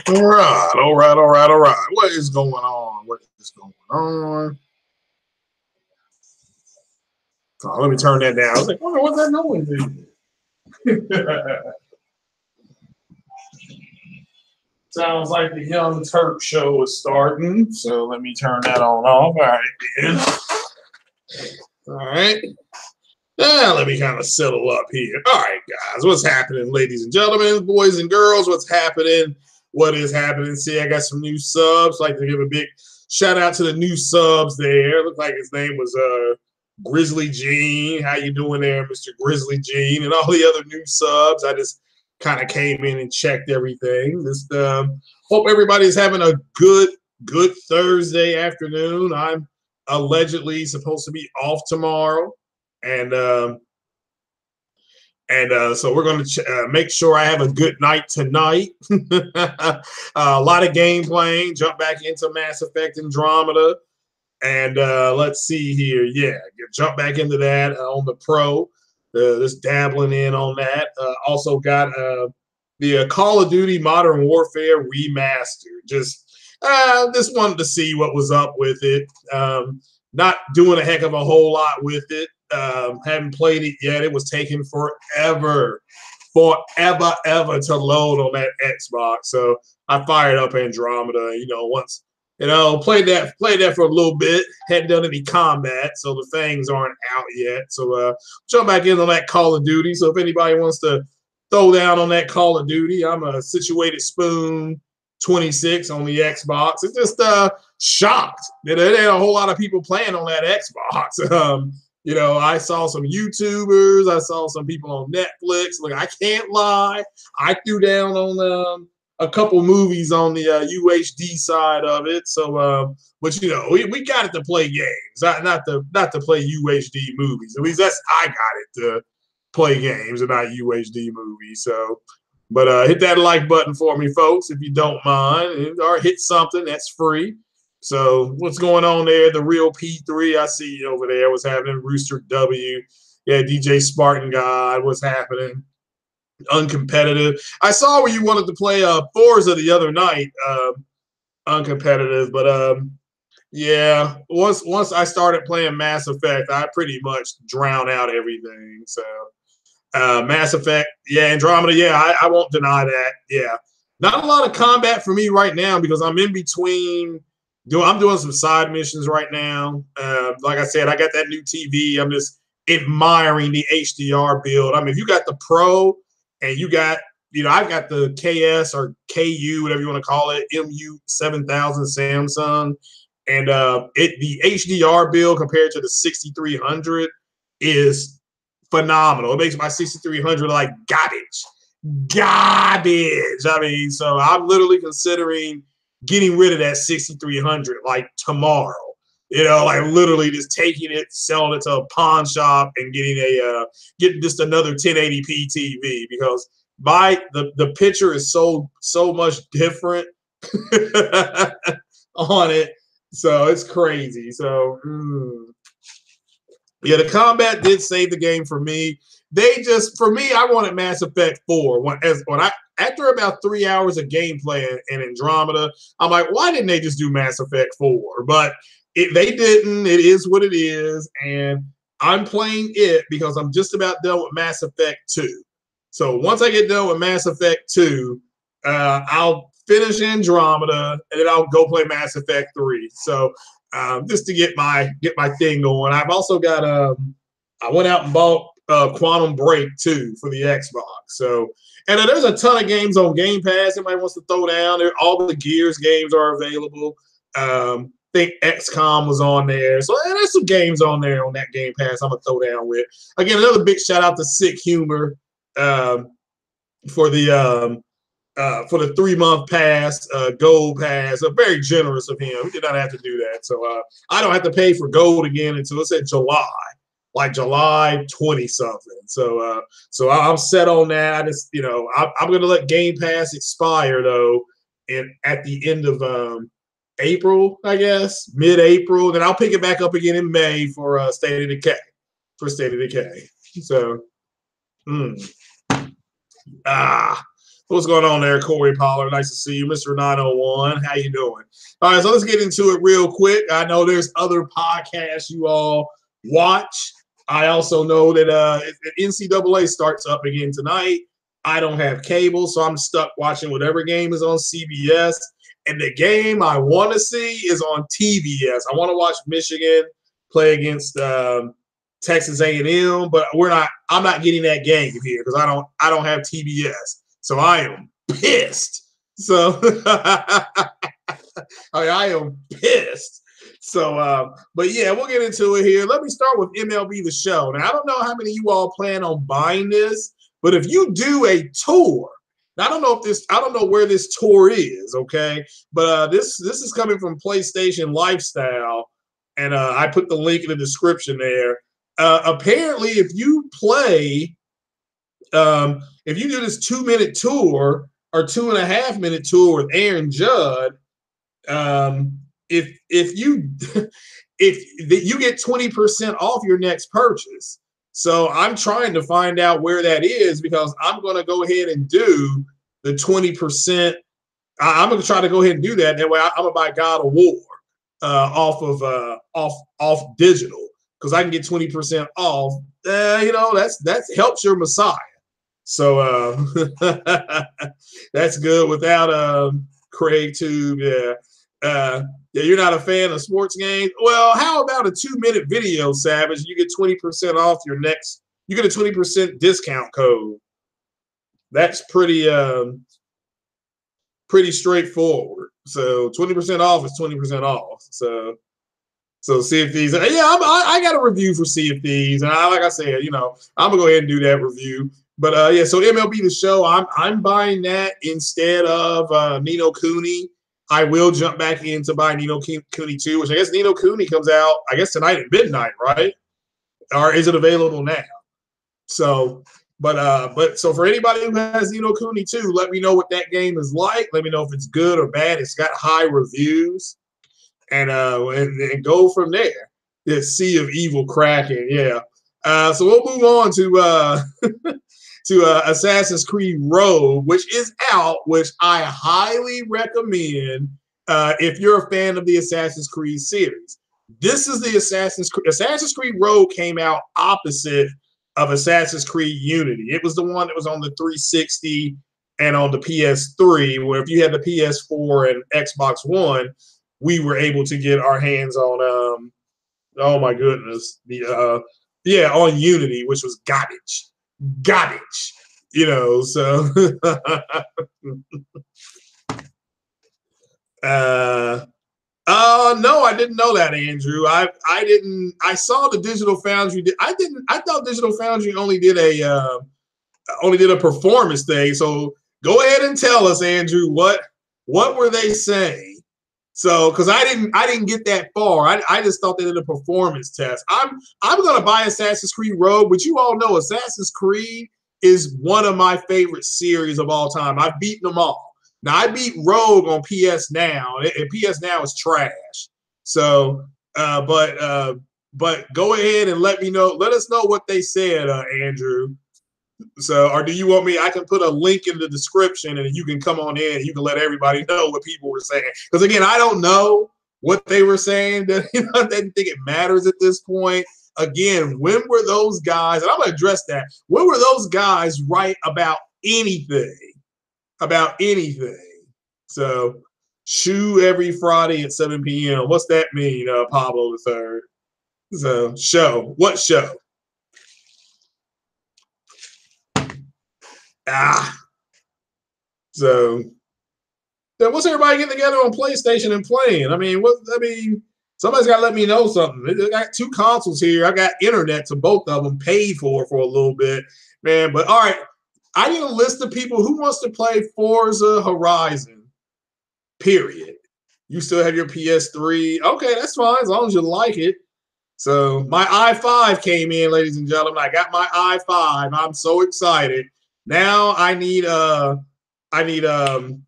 All right. What is going on? Oh, let me turn that down. I was like, wonder what that noise is. Sounds like the Young Turk show is starting. So let me turn that on off. All right, then. All right. Now let me kind of settle up here. All right, guys. What's happening, ladies and gentlemen, boys and girls? What's happening? What is happening? See, I got some new subs. I'd like to give a big shout out to the new subs there. Looked like his name was Grizzly Gene. How you doing there, Mr. Grizzly Gene? And all the other new subs. I just kind of came in and checked everything. Just hope everybody's having a good Thursday afternoon. I'm allegedly supposed to be off tomorrow. And so we're going to make sure I have a good night tonight. A lot of game playing. Jump back into Mass Effect Andromeda. And let's see here. Yeah, jump back into that on the Pro. Just dabbling in on that. Also got the Call of Duty Modern Warfare Remastered. Just wanted to see what was up with it. Not doing a heck of a whole lot with it. Haven't played it yet. It was taking forever to load on that Xbox. So I fired up Andromeda. Once played that for a little bit. Hadn't done any combat, so the things aren't out yet. So jump back in on that Call of Duty. So if anybody wants to throw down on that Call of Duty, I'm a Situated Spoon 26 on the Xbox. It's just shocked that there ain't a whole lot of people playing on that Xbox. I saw some YouTubers. I saw some people on Netflix. Look, I can't lie. I threw down on a couple movies on the UHD side of it. So, but we got it to play games, not to play UHD movies. At least I got it to play games and not UHD movies. So, but hit that like button for me, folks, if you don't mind, or hit something that's free. So what's going on there? The Real P3, I see you over there. What's happening? Rooster W. Yeah, DJ Spartan God. What's happening? Uncompetitive. I saw where you wanted to play Forza the other night. Uncompetitive, but yeah. Once I started playing Mass Effect, I pretty much drown out everything. So Mass Effect, yeah, Andromeda, yeah, I won't deny that. Yeah, not a lot of combat for me right now because I'm in between. I'm doing some side missions right now. Like I said, I got that new TV. I'm just admiring the HDR build. I mean, if you got the Pro and you got, I've got the KS or KU, whatever you want to call it, MU7000 Samsung, and the HDR build compared to the 6300 is phenomenal. It makes my 6300 like garbage. I mean, so I'm literally considering getting rid of that 6300 like tomorrow. Like literally just taking it, selling it to a pawn shop, and getting just another 1080p TV because the picture is so much different on it. So it's crazy. So yeah, the combat did save the game for me. For me, I wanted Mass Effect 4. After about 3 hours of gameplay in Andromeda, I'm like, why didn't they just do Mass Effect 4? But they didn't. It is what it is. And I'm playing it because I'm just about done with Mass Effect 2. So once I get done with Mass Effect 2, I'll finish Andromeda, and then I'll go play Mass Effect 3. So just to get my thing going. I've also got I went out and bought Quantum Break 2 for the Xbox. So, and there's a ton of games on Game Pass. Anybody wants to throw down there? All the Gears games are available. I think XCOM was on there. So there's some games on there on that Game Pass I'm gonna throw down with. Again, another big shout out to Sick Humor for the 3-month pass, gold pass. Very generous of him. He did not have to do that. So I don't have to pay for gold again until it's at July. like July 20 something. So I'm set on that. I just, I'm gonna let Game Pass expire though, at the end of April, I guess, mid-April. Then I'll pick it back up again in May for State of Decay. For State of Decay. So, what's going on there, Corey Pollard? Nice to see you, Mr. 901. How you doing? All right, so let's get into it real quick. I know there's other podcasts you all watch. I also know that NCAA starts up again tonight. I don't have cable, so I'm stuck watching whatever game is on CBS. And the game I want to see is on TBS. I want to watch Michigan play against Texas A&M, but I'm not getting that game here because I don't have TBS. So I am pissed. So I am pissed. So, but yeah, we'll get into it here. Let me start with MLB The Show. Now, I don't know how many of you all plan on buying this, but if you do a tour, now, I don't know where this tour is, okay? But this is coming from PlayStation Lifestyle, and I put the link in the description there. Apparently, if you play, if you do this 2-minute tour or 2.5-minute tour with Aaron Judd, if you you get 20% off your next purchase. So I'm trying to find out where that is because I'm going to go ahead and do the 20%. I'm going to try to go ahead and do that. That way, I'm going to buy God of War off digital because I can get 20% off. That's helps your Messiah. So that's good without Craig Tube. Yeah, you're not a fan of sports games? Well, how about a 2-minute video, Savage? You get 20% off your next. You get a 20% discount code. That's pretty straightforward. So 20% off is 20% off. So Sea of Thieves. Yeah, I got a review for Sea of Thieves, and like I said, I'm gonna go ahead and do that review. But yeah, so MLB The Show, I'm buying that instead of Ni no Kuni. I will jump back in to buy Ni no Kuni 2, which I guess Ni no Kuni comes out, I guess, tonight at midnight, right? Or is it available now? So, but so for anybody who has Ni no Kuni 2, let me know what that game is like. Let me know if it's good or bad. It's got high reviews, and go from there. This Sea of Evil Kraken, yeah. So we'll move on to to Assassin's Creed Rogue, which is out, which I highly recommend if you're a fan of the Assassin's Creed series. This is the Assassin's Creed Rogue came out opposite of Assassin's Creed Unity. It was the one that was on the 360 and on the PS3, where if you had the PS4 and Xbox One, we were able to get our hands on oh my goodness, on Unity, which was garbage. So no, I didn't know that, Andrew. I didn't. I saw the Digital Foundry. I thought Digital Foundry only did a performance thing. So go ahead and tell us, Andrew, what were they saying? So, because I didn't get that far. I just thought they did a performance test. I'm gonna buy Assassin's Creed Rogue, but you all know Assassin's Creed is one of my favorite series of all time. I've beaten them all. Now I beat Rogue on PS Now, and PS Now is trash. So, but go ahead and let me know. Let us know what they said, Andrew. So, or do you want me? I can put a link in the description, and you can come on in. And you can let everybody know what people were saying. Because again, I don't know what they were saying. That I didn't think it matters at this point. Again, when were those guys? And I'm going to address that. When were those guys right about anything? About anything? So, shoe every Friday at 7 p.m. What's that mean, Pablo the Third? So, show. What show? So what's everybody getting together on PlayStation and playing? Somebody's got to let me know something. I got 2 consoles here. I got internet to both of them, paid for a little bit, man. But all right, I need a list of people who wants to play Forza Horizon. Period. You still have your PS3? Okay, that's fine as long as you like it. So my i5 came in, ladies and gentlemen. I got my i5. I'm so excited. Now I need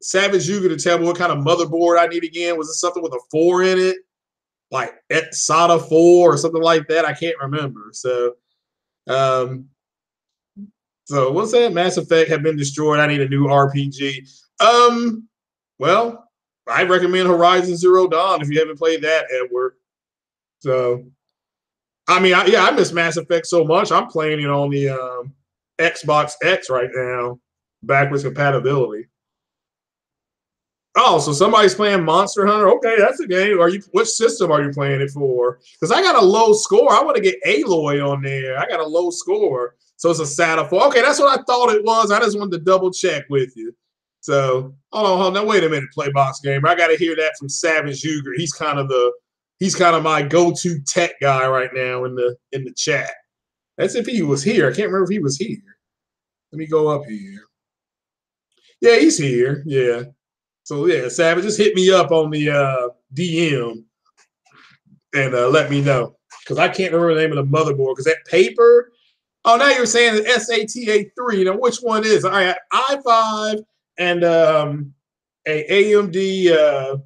Savage Yuga to tell me what kind of motherboard I need again. Was it something with a 4 in it? Like SATA 4 or something like that? I can't remember. Um so what's that? Mass Effect have been destroyed. I need a new RPG. Well, I recommend Horizon Zero Dawn if you haven't played that, Edward. So I mean, I miss Mass Effect so much. I'm playing it on the Xbox X right now, backwards compatibility. Oh, so somebody's playing Monster Hunter. Okay, that's a game. Are you? Which system are you playing it for? Because I got a low score. I want to get Aloy on there. I got a low score, so it's a SATA 4. Okay, that's what I thought it was. I just wanted to double check with you. So hold on. Now wait a minute, Playbox Gamer. I got to hear that from Savage Uger. He's kind of my go-to tech guy right now in the chat. That's if he was here. I can't remember if he was here. Let me go up here. Yeah, he's here. Yeah. So yeah, Savage, just hit me up on the DM and let me know because I can't remember the name of the motherboard. Because that paper. Oh, now you're saying the SATA3. Now which one is? All right, i5 and a AMD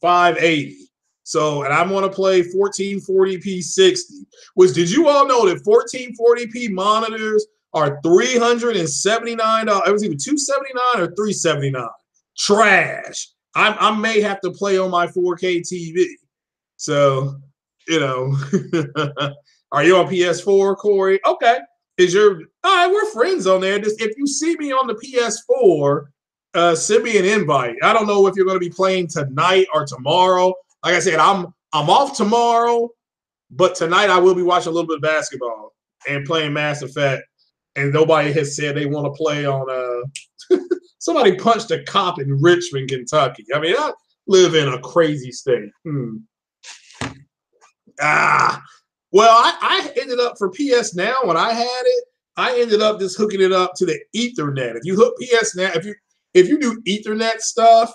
580. So, and I want to play 1440p 60. Which did you all know that 1440p monitors are $379? It was either $279 or $379. Trash. I may have to play on my 4K TV. So, you know, are you on PS4, Corey? Okay. Is your all right? We're friends on there. Just if you see me on the PS4, send me an invite. I don't know if you're going to be playing tonight or tomorrow. Like I said, I'm off tomorrow, but tonight I will be watching a little bit of basketball and playing Mass Effect. And nobody has said they want to play on somebody punched a cop in Richmond, Kentucky. I mean, I live in a crazy state. Well, I ended up for PS Now when I had it, I ended up just hooking it up to the Ethernet. If you hook PS Now, if you do Ethernet stuff,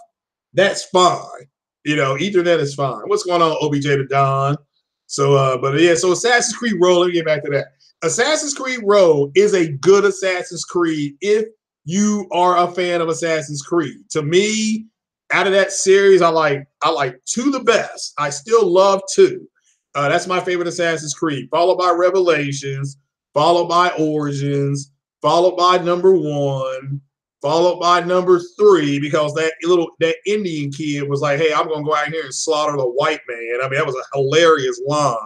that's fine. You know, Ethernet is fine. What's going on, OBJ to Don? So, but yeah, so Assassin's Creed Rogue, let me get back to that. Assassin's Creed Rogue is a good Assassin's Creed if you are a fan of Assassin's Creed. To me, out of that series, I like 2 the best. I still love 2. That's my favorite Assassin's Creed, followed by Revelations, followed by Origins, followed by number 1, followed by number 3, because that Indian kid was like, hey, I'm going to go out here and slaughter the white man. I mean, that was a hilarious line.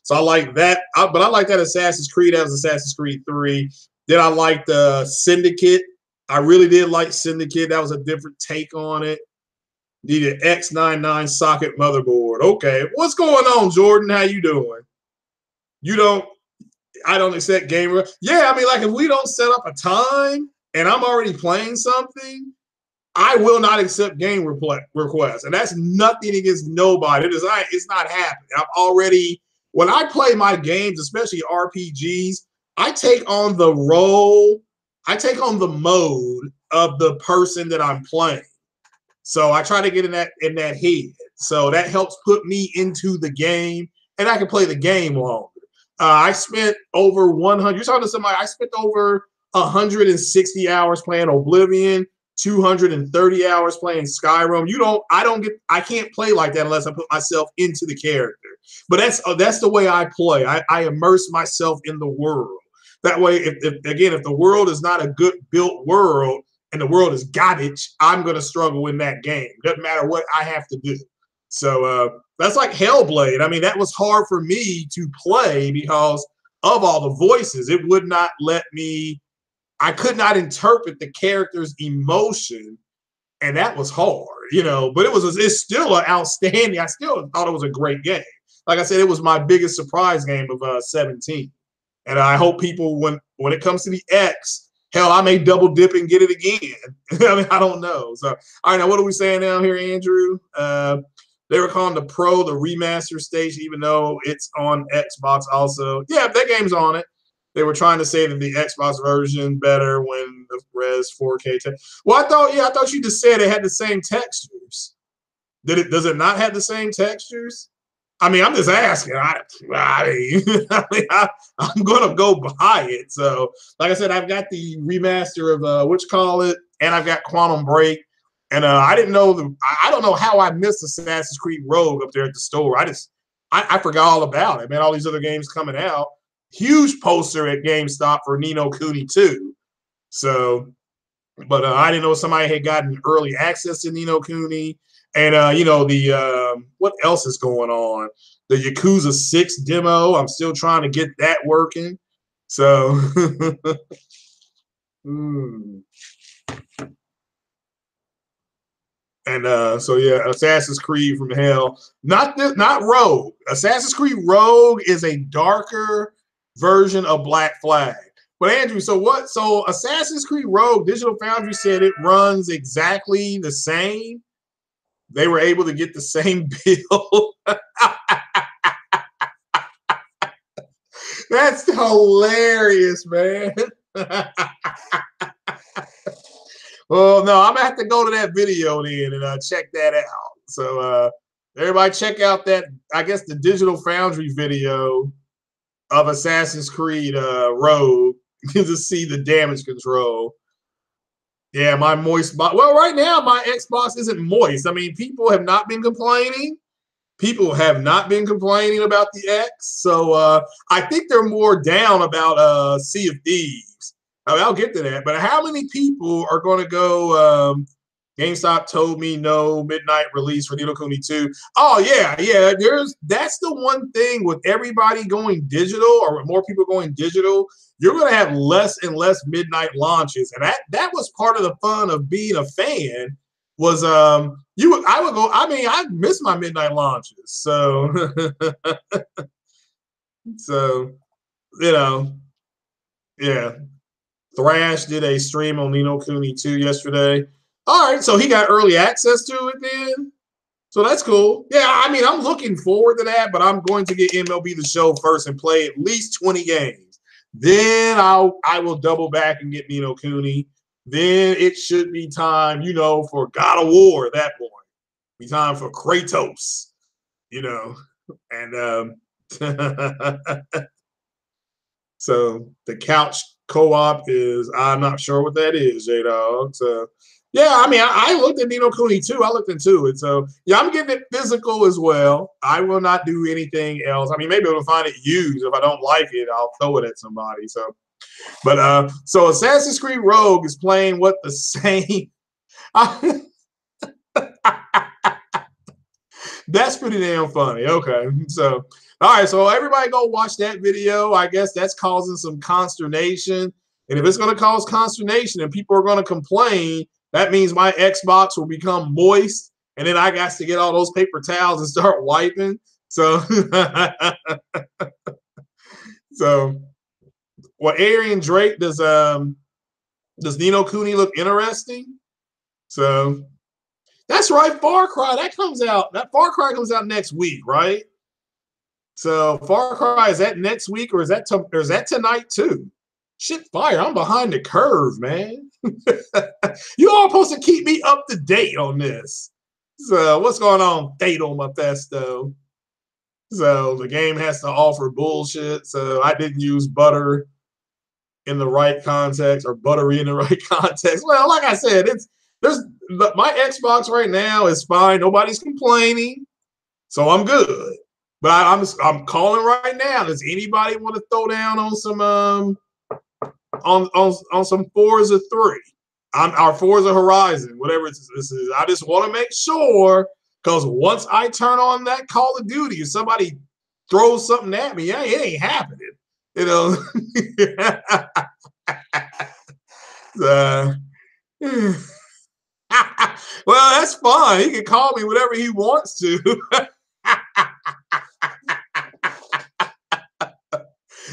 So I like that. But I like that Assassin's Creed. That was Assassin's Creed 3. Then I liked Syndicate. I really did like Syndicate. That was a different take on it. Needed X99 socket motherboard. Okay. What's going on, Jordan? How you doing? I don't accept gamer. Yeah, I mean, like if we don't set up a time and I'm already playing something, I will not accept game requests. And that's nothing against nobody. It's not happening. When I play my games, especially RPGs, I take on the role, I take on the mode of the person that I'm playing. So I try to get in that head. So that helps put me into the game, and I can play the game longer. I spent over 100. You're talking to somebody. I spent over 160 hours playing Oblivion, 230 hours playing Skyrim. I can't play like that unless I put myself into the character. But that's the way I play. I immerse myself in the world. That way, if the world is not a good built world and the world is garbage, I'm going to struggle in that game. Doesn't matter what I have to do. So that's like Hellblade. I mean, that was hard for me to play because of all the voices. It would not let me. I could not interpret the character's emotion, and that was hard, But it's still an outstanding. I still thought it was a great game. Like I said, it was my biggest surprise game of 17, and I hope people when it comes to the X, hell, I may double dip and get it again. I mean, I don't know. So, all right, now what are we saying now here, Andrew? They were calling the Pro the remaster station, even though it's on Xbox also. Yeah, that game's on it. They were trying to say that the Xbox version better when the res 4K. Well, I thought you just said it had the same textures. Does it not have the same textures? I mean, I'm just asking. I'm gonna go buy it. So, like I said, I've got the remaster of what you call it, and I've got Quantum Break. And I didn't know I don't know how I missed Assassin's Creed Rogue up there at the store. I forgot all about it, man. All these other games coming out. Huge poster at GameStop for Ni no Kuni 2. So, but I didn't know somebody had gotten early access to Ni no Kuni. And the what else is going on? The Yakuza 6 demo. I'm still trying to get that working. So And so yeah, Assassin's Creed from Hell. Not Rogue. Assassin's Creed Rogue is a darker version of Black Flag. But Andrew, so what? So Assassin's Creed Rogue, Digital Foundry said it runs exactly the same. They were able to get the same bill. That's hilarious, man. Well, no, I'm gonna have to go to that video then and check that out. So everybody check out that, I guess, the Digital Foundry video of Assassin's Creed Rogue to see the damage control. Yeah, my moist box. Well, right now my Xbox isn't moist. I mean, people have not been complaining. People have not been complaining about the X. So I think they're more down about Sea of Thieves. I mean, I'll get to that. But how many people are going to go? GameStop told me no midnight release for Ni no Kuni 2. Oh, yeah. That's the one thing with everybody going digital, or with more people going digital. You're going to have less and less midnight launches. And that was part of the fun of being a fan. Was I would go. I mean, I miss my midnight launches. So so yeah. Thrash did a stream on Ni no Kuni 2 yesterday. All right, so he got early access to it then. So that's cool. Yeah, I mean, I'm looking forward to that, but I'm going to get MLB The Show first and play at least 20 games. Then I will double back and get Ni no Kuni. Then it should be time, for God of War at that point. Be time for Kratos, and so the couch co-op is, I'm not sure what that is, J-Dog. So yeah, I mean, I looked at Ni no Kuni 2. I looked into it. So yeah, I'm getting it physical as well. I will not do anything else. I mean, maybe I'll find it used. If I don't like it, I'll throw it at somebody. So, but so Assassin's Creed Rogue is playing what the same. That's pretty damn funny. Okay, so all right, so everybody go watch that video. I guess that's causing some consternation, and if it's going to cause consternation and people are going to complain, that means my Xbox will become moist, and then I got to get all those paper towels and start wiping. So, so, well, Arian Drake does Ni no Kuni look interesting? So. That's right, Far Cry. That Far Cry comes out next week, right? So Far Cry, is that next week, or is that tonight too? Shit, fire! I'm behind the curve, man. You all supposed to keep me up to date on this. So what's going on, Fatal Mephisto? So the game has to offer bullshit. So I didn't use butter in the right context, or buttery in the right context. Well, like I said, my Xbox right now is fine. Nobody's complaining, so I'm good. But I'm calling right now. Does anybody want to throw down on some on some Forza 3? Our Forza Horizon, whatever this is. I just want to make sure, because once I turn on that Call of Duty, if somebody throws something at me, it ain't happening. Well, that's fine. He can call me whatever he wants to.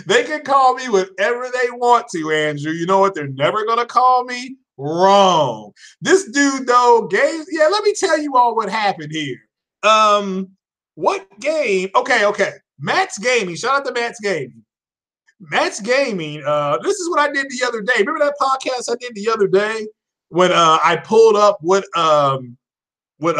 They can call me whatever they want to, Andrew. You know what? They're never going to call me wrong. This dude, though, yeah, let me tell you all what happened here. What game? Okay. Matt's Gaming. Shout out to Matt's Gaming. Matt's Gaming. This is what I did the other day. Remember that podcast I did the other day when I pulled up what what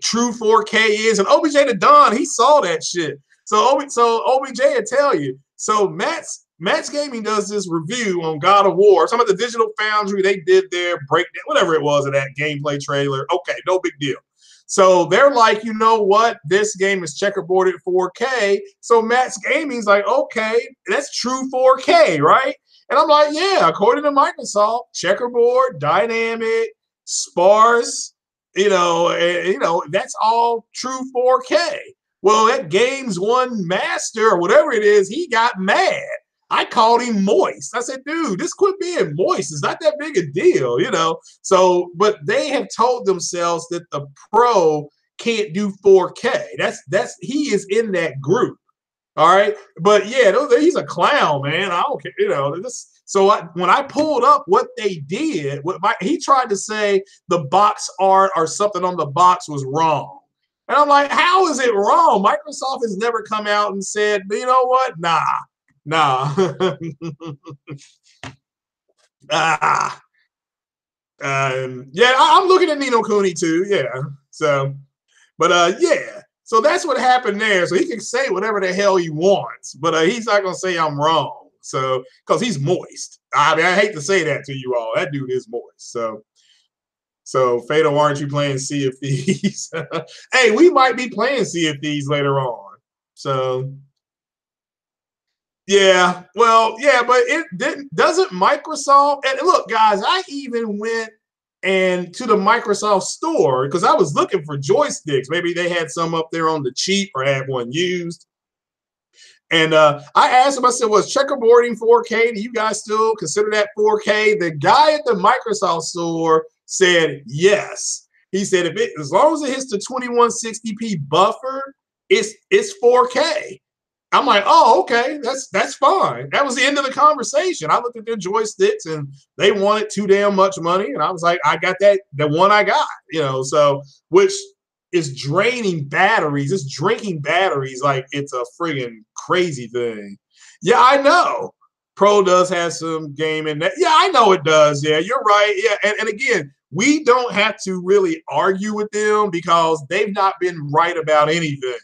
true 4K is, and OBJ the Don, he saw that shit. So OBJ will tell you. So Matt's Gaming does this review on God of War. Some of the Digital Foundry, they did their breakdown, whatever it was of that gameplay trailer. Okay, no big deal. So they're like, you know what? This game is checkerboarded 4K. So Matt's Gaming's like, okay, that's true 4K, right? And I'm like, yeah, according to Microsoft, checkerboard, dynamic, sparse, that's all true 4K. Well, that Games One Master or whatever it is, he got mad. I called him moist. I said, dude, this quit being moist. It's not that big a deal, So, but they have told themselves that the Pro can't do 4K. He is in that group. All right. But yeah, he's a clown, man. I don't care, So when I pulled up what they did, he tried to say the box art or something on the box was wrong. And I'm like, how is it wrong? Microsoft has never come out and said, you know what? Nah. Yeah, I'm looking at Nino Cooney too. Yeah. So, but yeah. So that's what happened there. So he can say whatever the hell he wants, but he's not gonna say I'm wrong. So because he's moist. I mean, I hate to say that to you all. That dude is moist. So Fatal, aren't you playing Sea of Thieves? Hey, we might be playing Sea of Thieves later on. So yeah, well, yeah, but doesn't Microsoft, and look, guys, I even went and to the Microsoft store because I was looking for joysticks. Maybe they had some up there on the cheap or had one used. And I asked him, I said, was checkerboarding 4K? Do you guys still consider that 4K? The guy at the Microsoft store said yes. He said, as long as it hits the 2160p buffer, it's 4K. I'm like, oh, okay, that's fine. That was the end of the conversation. I looked at their joysticks and they wanted too damn much money. And I was like, I got the one I got, so which is draining batteries. It's drinking batteries like it's a friggin' crazy thing. Yeah, I know. Pro does have some game in that. Yeah, I know it does. Yeah, you're right. Yeah, and again, we don't have to really argue with them because they've not been right about anything.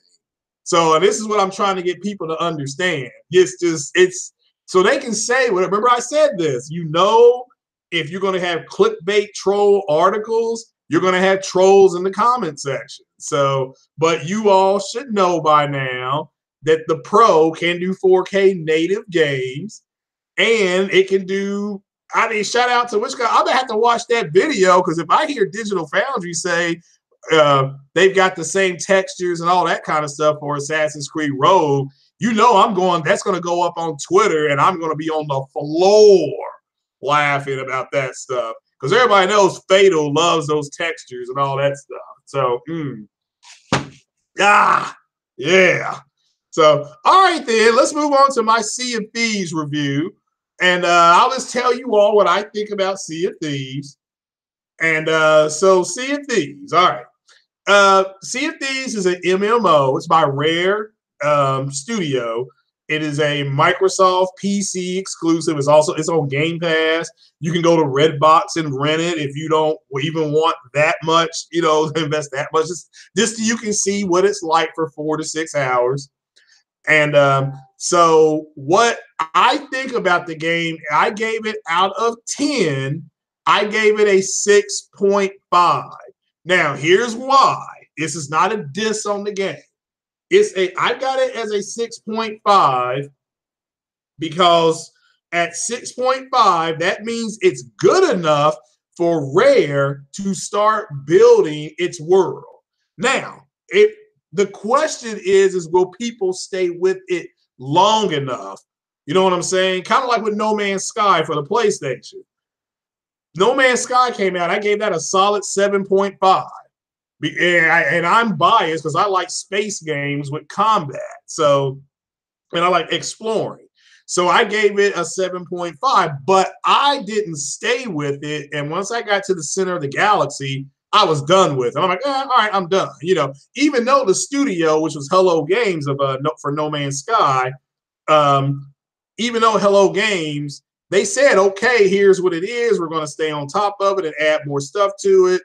So this is what I'm trying to get people to understand. It's so they can say, remember I said this, if you're going to have clickbait troll articles, you're going to have trolls in the comment section. So, but you all should know by now that the Pro can do 4K native games and it can do, shout out to which guy, I'm going to have to watch that video because if I hear Digital Foundry say, they've got the same textures and all that kind of stuff for Assassin's Creed Rogue, that's going to go up on Twitter and I'm going to be on the floor laughing about that stuff because everybody knows Fatal loves those textures and all that stuff. So, yeah. So, all right then, let's move on to my Sea of Thieves review. And I'll just tell you all what I think about Sea of Thieves. And so Sea of Thieves, all right. Sea of Thieves is an MMO. It's by Rare Studio. It is a Microsoft PC exclusive. It's on Game Pass. You can go to Redbox and rent it if you don't even want that much, invest that much. Just so you can see what it's like for 4 to 6 hours. And so what I think about the game, I gave it out of 10. I gave it a 6.5. Now, here's why. This is not a diss on the game. I got it as a 6.5 because at 6.5, that means it's good enough for Rare to start building its world. Now, the question is will people stay with it long enough? You know what I'm saying? Kind of like with No Man's Sky for the PlayStation. No Man's Sky came out. I gave that a solid 7.5. And I'm biased because I like space games with combat. So, and I like exploring. So I gave it a 7.5, but I didn't stay with it. And once I got to the center of the galaxy, I was done with it. I'm like, all right, I'm done. Even though the studio, which was Hello Games for No Man's Sky, even though Hello Games, they said, okay, here's what it is. We're going to stay on top of it and add more stuff to it.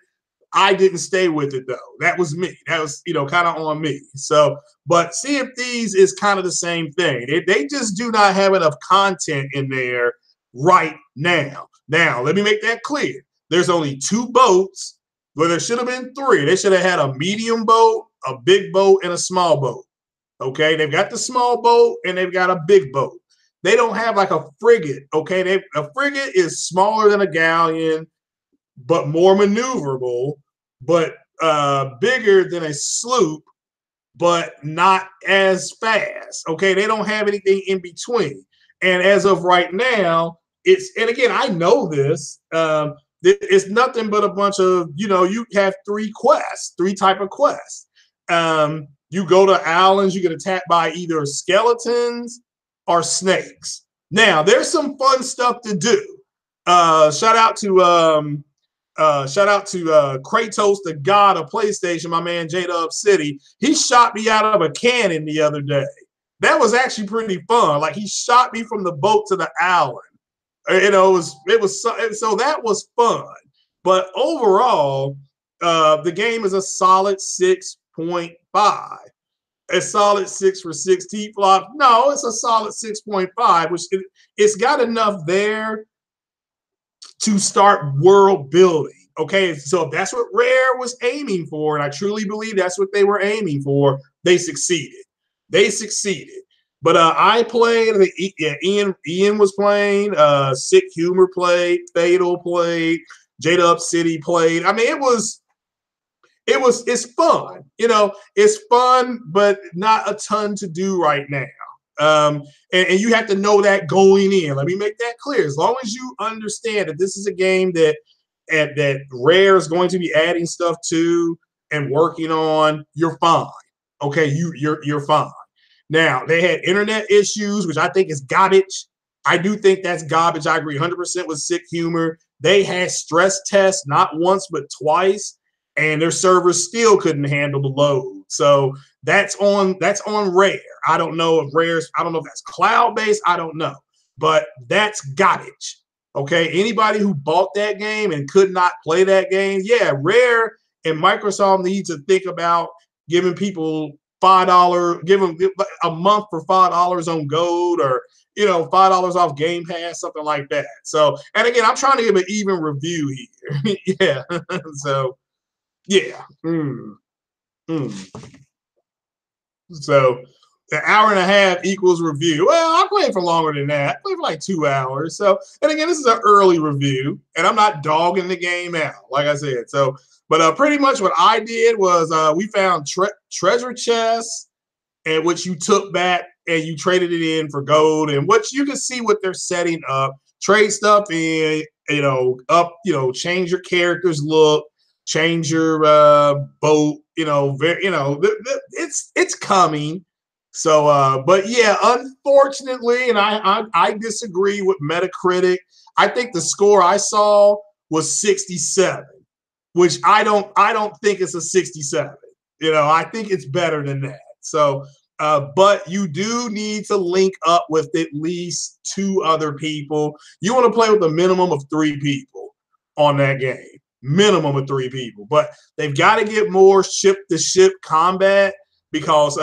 I didn't stay with it though. That was me. That was, kind of on me. So, but Sea of Thieves is kind of the same thing. They just do not have enough content in there right now. Now, let me make that clear. There's only 2 boats, where there should have been 3. They should have had a medium boat, a big boat, and a small boat. Okay, they've got the small boat and they've got a big boat. They don't have like a frigate. Okay, a frigate is smaller than a galleon, but more maneuverable, but bigger than a sloop, but not as fast. Okay, they don't have anything in between. And as of right now, and again, I know this. It's nothing but a bunch of, you have 3 quests, 3 type of quests. You go to islands, you get attacked by either skeletons or snakes. Now, there's some fun stuff to do. Shout out to Kratos, the god of PlayStation, my man J-Dub City. He shot me out of a cannon the other day. That was actually pretty fun. Like, he shot me from the boat to the island. It was so that was fun. But overall, the game is a solid 6.5. A solid 6 for 6 T-flop. No, it's a solid 6.5, which it's got enough there to start world building. Okay, so if that's what Rare was aiming for, and I truly believe that's what they were aiming for, they succeeded. They succeeded. But I played. Ian was playing. Sick Humor played. Fatal played. J-Dub City played. I mean, it's fun. It's fun, but not a ton to do right now. And you have to know that going in. Let me make that clear. As long as you understand that this is a game that Rare is going to be adding stuff to and working on, you're fine. Okay, you're fine. Now, they had internet issues, which I think is garbage. I do think that's garbage. I agree 100% with Sick Humor. They had stress tests not once but twice, and their servers still couldn't handle the load. So that's on Rare. I don't know if that's cloud-based. I don't know. But that's garbage. Okay. Anybody who bought that game and could not play that game, yeah, Rare and Microsoft need to think about giving people $5, give them a month for $5 on Gold, or $5 off Game Pass, something like that. So, and again, I'm trying to give an even review here. Yeah. So, yeah. So, an hour and a half equals review. Well, I played for longer than that. I played for like 2 hours. So, and again, this is an early review, and I'm not dogging the game out, like I said. So, but pretty much what I did was we found treasure chests, and which you took back and you traded it in for gold, and what you can see what they're setting up. Trade stuff in, change your character's look, change your boat. It's coming. So, but yeah, unfortunately, and I disagree with Metacritic. I think the score I saw was 67, which I don't think it's a 67. I think it's better than that. So, but you do need to link up with at least 2 other people. You want to play with a minimum of 3 people on that game. Minimum of 3 people. But they've got to get more ship-to-ship combat, because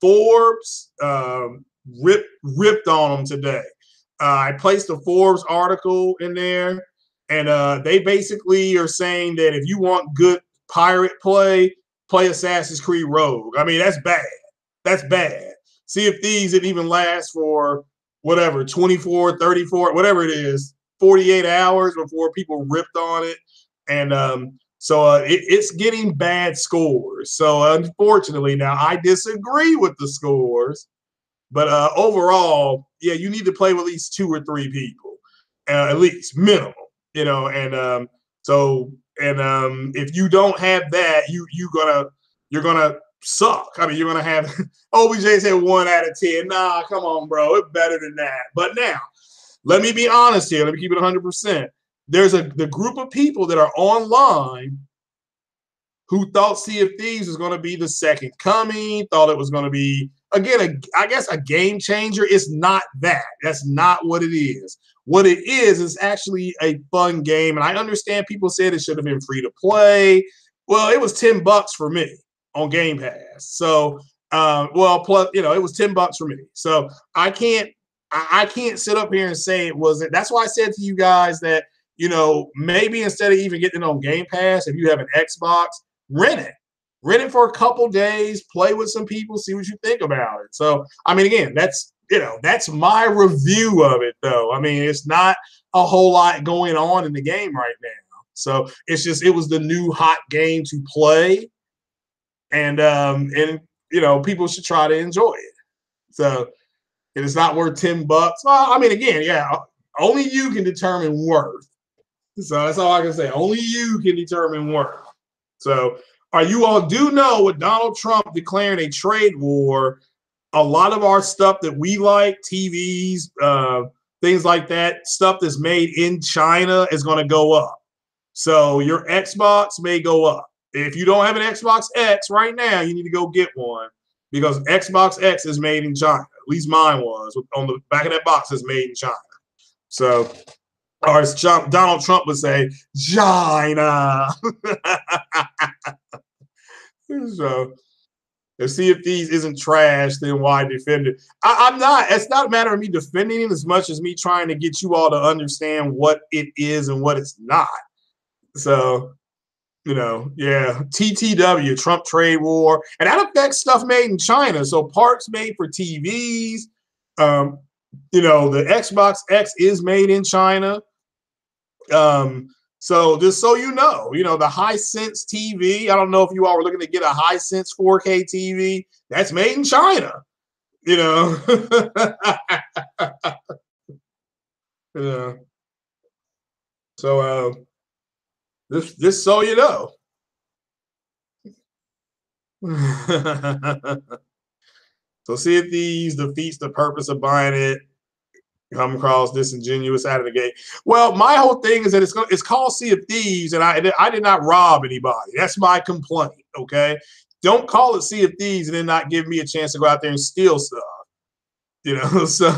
Forbes ripped on them today. I placed a Forbes article in there, and they basically are saying that if you want good pirate play Assassin's Creed Rogue. I mean, that's bad. That's bad. Sea of Thieves didn't even last for whatever, 24, 34, whatever it is, 48 hours before people ripped on it. And so it's getting bad scores. So unfortunately, now I disagree with the scores, but overall, yeah, you need to play with at least 2 or 3 people, at least minimum. And if you don't have that, you're gonna suck. I mean, you're gonna have OBJ said 1 out of 10. Nah, come on, bro, it's better than that. But now, let me be honest here. Let me keep it 100%. There's the group of people that are online who thought Sea of Thieves was going to be the second coming, thought it was going to be, again, I guess a game changer. It's not that. That's not what it is. What it is actually a fun game. And I understand people said it should have been free to play. Well, it was $10 for me on Game Pass. So, well, plus it was $10 for me. So I can't sit up here and say it wasn't. That's why I said to you guys that maybe instead of even getting it on Game Pass, if you have an Xbox, rent it. Rent it for a couple days, play with some people, see what you think about it. So, I mean, again, that's my review of it, though. I mean, it's not a whole lot going on in the game right now. So it's just it was the new hot game to play, and people should try to enjoy it. So it's not worth $10. Well, I mean, again, yeah, only you can determine worth. So that's all I can say. Only you can determine worth. So you all do know with Donald Trump declaring a trade war, a lot of our stuff that we like, TVs, things like that, stuff that's made in China is going to go up. So your Xbox may go up. If you don't have an Xbox X right now, you need to go get one because Xbox X is made in China. At least mine was. On the back of that box is made in China. So, or as Donald Trump would say, China. So, if Sea of Thieves isn't trash, then why defend it? I'm not. It's not a matter of me defending it as much as me trying to get you all to understand what it is and what it's not. So, yeah, TTW, Trump trade war, and that affects stuff made in China. So parts made for TVs, the Xbox X is made in China. So just so you know, the Hisense TV, I don't know if you all were looking to get a Hisense 4K TV, that's made in China, yeah. So this so you know. So Sea of Thieves defeats the purpose of buying it. Come across disingenuous out of the gate. Well, my whole thing is that it's called Sea of Thieves, and I did not rob anybody. That's my complaint. Okay, don't call it Sea of Thieves and then not give me a chance to go out there and steal stuff. So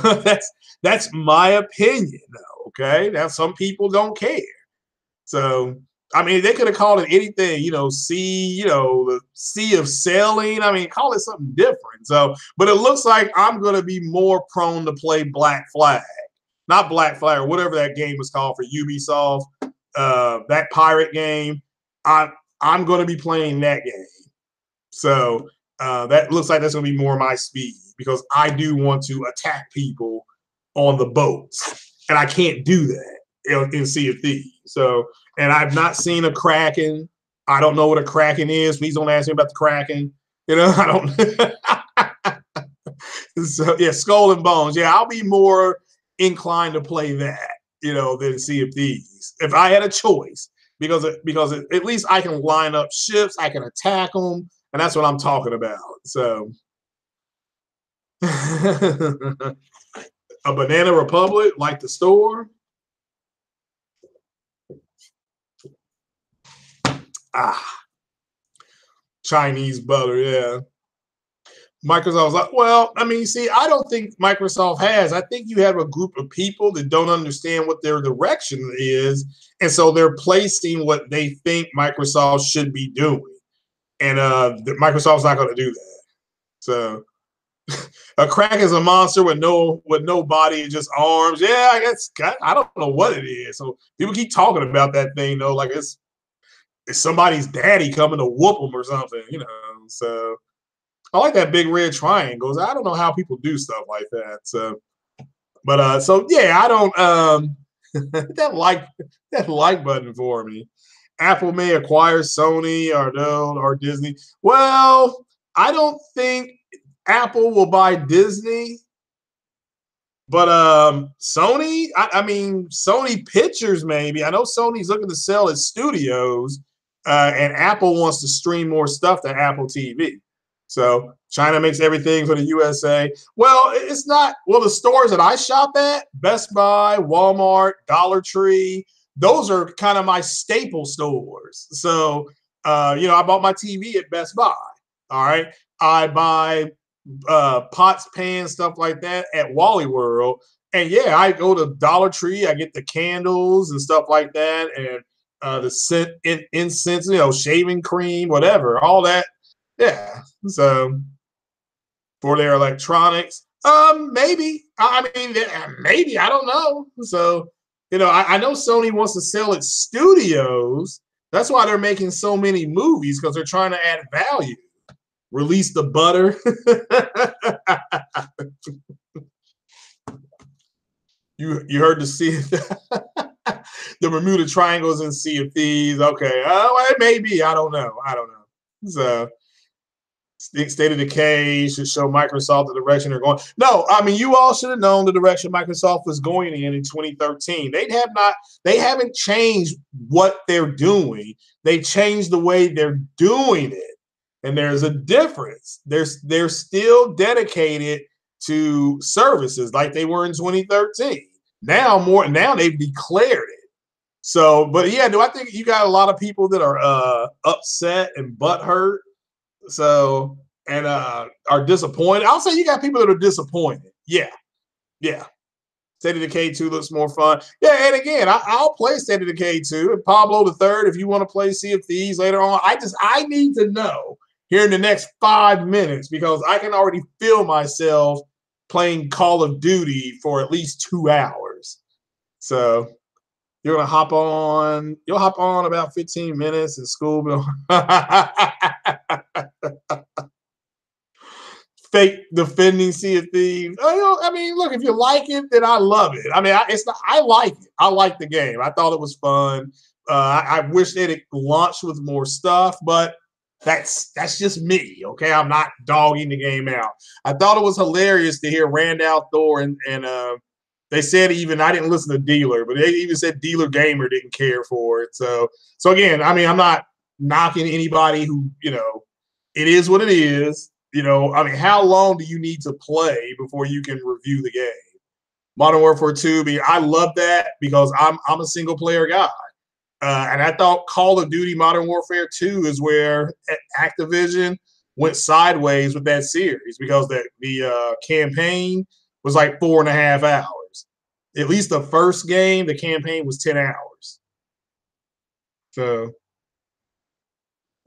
that's my opinion. Though, okay, now some people don't care. So I mean, they could have called it anything, sea, the sea of sailing. I mean, call it something different. So, but it looks like I'm going to be more prone to play Black Flag, not Black Flag or whatever that game was called for Ubisoft, that pirate game. I'm going to be playing that game. So that looks like that's going to be more my speed because I do want to attack people on the boats, and I can't do that in Sea of Thieves. So. And I've not seen a Kraken. I don't know what a Kraken is. Please don't ask me about the Kraken. I don't. So yeah, Skull and Bones. Yeah, I'll be more inclined to play that, than Sea of Thieves if I had a choice, because at least I can line up ships, I can attack them, and that's what I'm talking about. So, a Banana Republic like the store. Chinese butter, yeah. Microsoft's like, well, I mean, see, I don't think Microsoft has. I think you have a group of people that don't understand what their direction is, and so they're placing what they think Microsoft should be doing, and Microsoft's not going to do that. So, a crack is a monster with no body, just arms. Yeah, I guess I don't know what it is. So people keep talking about that thing though, like it's somebody's daddy coming to whoop them or something, So I like that big red triangles. I don't know how people do stuff like that. So, but so yeah, I don't that like button for me. Apple may acquire Sony or Disney. Well, I don't think Apple will buy Disney, but Sony. I mean, Sony Pictures maybe. I know Sony's looking to sell its studios. And Apple wants to stream more stuff to Apple TV. So China makes everything for the USA. Well, it's not. Well, the stores that I shop at, Best Buy, Walmart, Dollar Tree, those are kind of my staple stores. So, I bought my TV at Best Buy. All right. I buy pots, pans, stuff like that at Wally World. And yeah, I go to Dollar Tree. I get the candles and stuff like that. And the scent, incense, shaving cream, whatever, all that. Yeah. So for their electronics, maybe. I mean, maybe, I don't know. So I know Sony wants to sell its studios. That's why they're making so many movies, because they're trying to add value. Release the butter. You heard the Sea of the Bermuda Triangles in Sea of Thieves. Okay, well, it may be. I don't know. So State of Decay should show Microsoft the direction they're going. No, I mean, you all should have known the direction Microsoft was going in 2013. They haven't changed what they're doing. They changed the way they're doing it. And there's a difference. They're still dedicated to services like they were in 2013. Now they've declared it. So, but yeah, do I think you got a lot of people that are upset and butthurt? So, and are disappointed. I'll say you got people that are disappointed. Yeah. State of Decay 2 looks more fun. Yeah, and again, I'll play State of Decay 2 and Pablo the Third if you want to play Sea of Thieves later on. I need to know here in the next 5 minutes, because I can already feel myself playing Call of Duty for at least 2 hours. So you're gonna hop on. You'll hop on about 15 minutes in school. Fake defending Sea of Thieves. I mean, look, if you like it, then I love it. I mean, I like it. I like the game. I thought it was fun. I wish they'd launched with more stuff, but that's just me. Okay, I'm not dogging the game out. I thought it was hilarious to hear Randall Thor and they said, even I didn't listen to Dealer, but they even said Dealer Gamer didn't care for it. So again, I mean, I'm not knocking anybody who, it is what it is. I mean, how long do you need to play before you can review the game? Modern Warfare 2, I love that because I'm a single player guy. And I thought Call of Duty Modern Warfare 2 is where Activision went sideways with that series, because the campaign was like 4.5 hours. At least the first game, the campaign was 10 hours. So,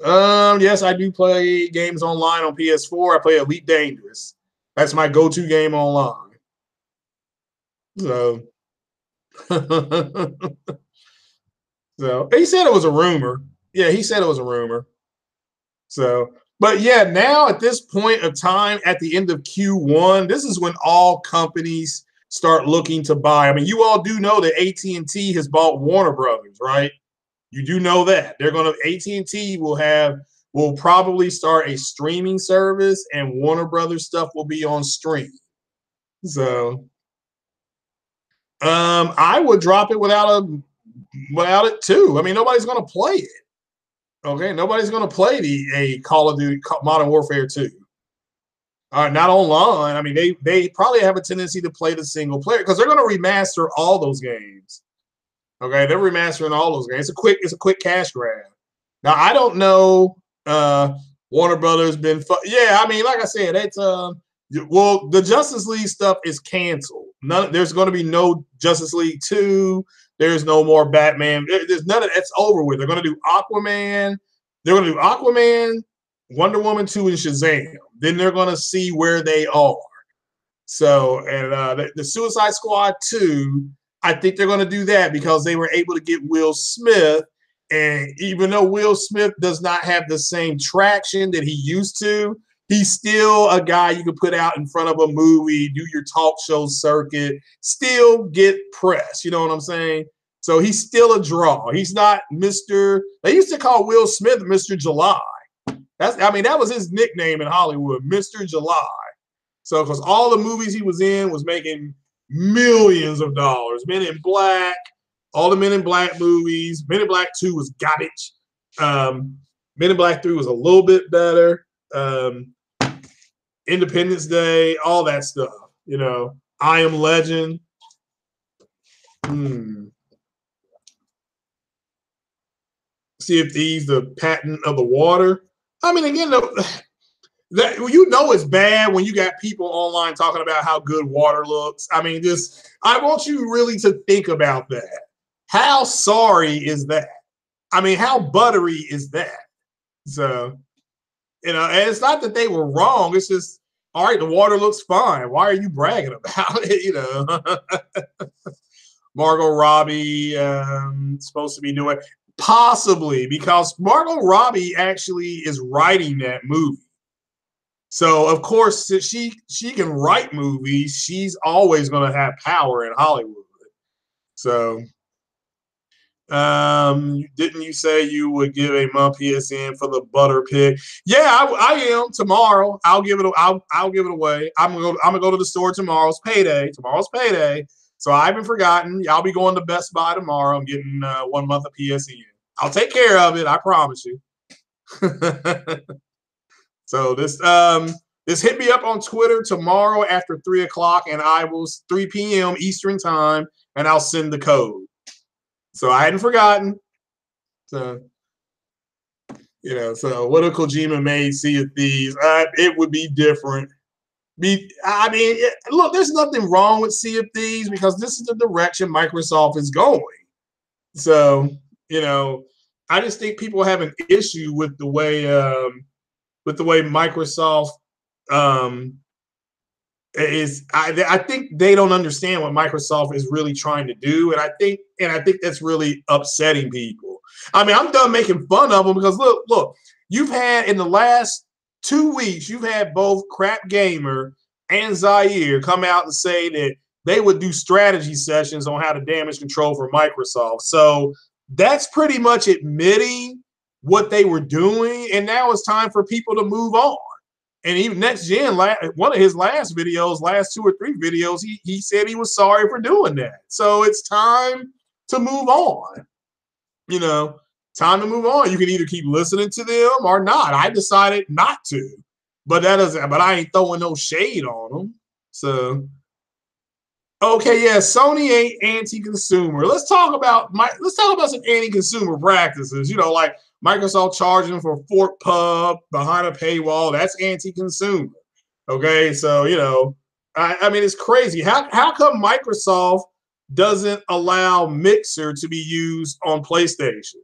yes, I do play games online on PS4. I play Elite Dangerous. That's my go-to game online. So, so he said it was a rumor. Yeah, he said it was a rumor. So, but yeah, now at this point of time, at the end of Q1, this is when all companies start looking to buy. I mean, you all do know that AT&T has bought Warner Brothers, right? You do know that they're going to AT&T will probably start a streaming service, and Warner Brothers stuff will be on stream. So, I would drop it without it too. I mean, nobody's going to play it. Okay, nobody's going to play a Call of Duty Modern Warfare 2. Not online. I mean, they probably have a tendency to play the single player, because they're going to remaster all those games. Okay, they're remastering all those games. It's a quick cash grab. Now, I don't know. Warner Brothers been yeah. I mean, like I said, it's well, the Justice League stuff is canceled. There's going to be no Justice League 2. There's no more Batman. There's none of that's over with. They're going to do Aquaman. They're going to do Aquaman, Wonder Woman 2, and Shazam. Then they're going to see where they are. So, and the Suicide Squad 2, I think they're going to do that because they were able to get Will Smith. And even though Will Smith does not have the same traction that he used to, he's still a guy you can put out in front of a movie, do your talk show circuit, still get press. You know what I'm saying? So he's still a draw. He's not Mr. They used to call Will Smith Mr. July. That was his nickname in Hollywood, Mr. July. So because all the movies he was in was making millions of dollars. Men in Black, all the Men in Black movies. Men in Black 2 was garbage. Men in Black 3 was a little bit better. Independence Day, all that stuff. I Am Legend. See if these the patent of the water. I mean, again, it's bad when you got people online talking about how good water looks. I mean, I want you really to think about that. How sorry is that? I mean, how buttery is that? So, and it's not that they were wrong. It's just, all right, the water looks fine. Why are you bragging about it? Margot Robbie supposed to be doing possibly because Margot Robbie actually is writing that movie. So of course, since she can write movies, she's always going to have power in Hollywood. So, didn't you say you would give a month PSN for the butter pick? Yeah, I am tomorrow. I'll give it. I'll give it away. I'm gonna go to the store tomorrow. It's payday. Tomorrow's payday. So I haven't forgotten. Y'all be going to Best Buy tomorrow. I'm getting 1 month of PSN. I'll take care of it. I promise you. So this hit me up on Twitter tomorrow after 3 o'clock, and I will 3 p.m. Eastern time, and I'll send the code. So I hadn't forgotten. So so what if Kojima made Sea of Thieves? It would be different. Look, there's nothing wrong with Sea of Thieves because this is the direction Microsoft is going. So, I just think people have an issue with the way Microsoft is. I think they don't understand what Microsoft is really trying to do, and I think that's really upsetting people. I mean, I'm done making fun of them because look, you've had in the last 2 weeks, you've had both Crap Gamer and Zaire come out and say that they would do strategy sessions on how to damage control for Microsoft. So that's pretty much admitting what they were doing, and now it's time for people to move on. And even Next Gen, one of his last 2 or 3 videos, he said he was sorry for doing that. So it's time to move on. Time to move on. You can either keep listening to them or not. I decided not to, but I ain't throwing no shade on them. So, okay, yeah, Sony ain't anti-consumer. Let's talk about some anti-consumer practices. Like Microsoft charging for Fort Pub behind a paywall. That's anti-consumer. Okay, so I mean it's crazy. How come Microsoft doesn't allow Mixer to be used on PlayStation?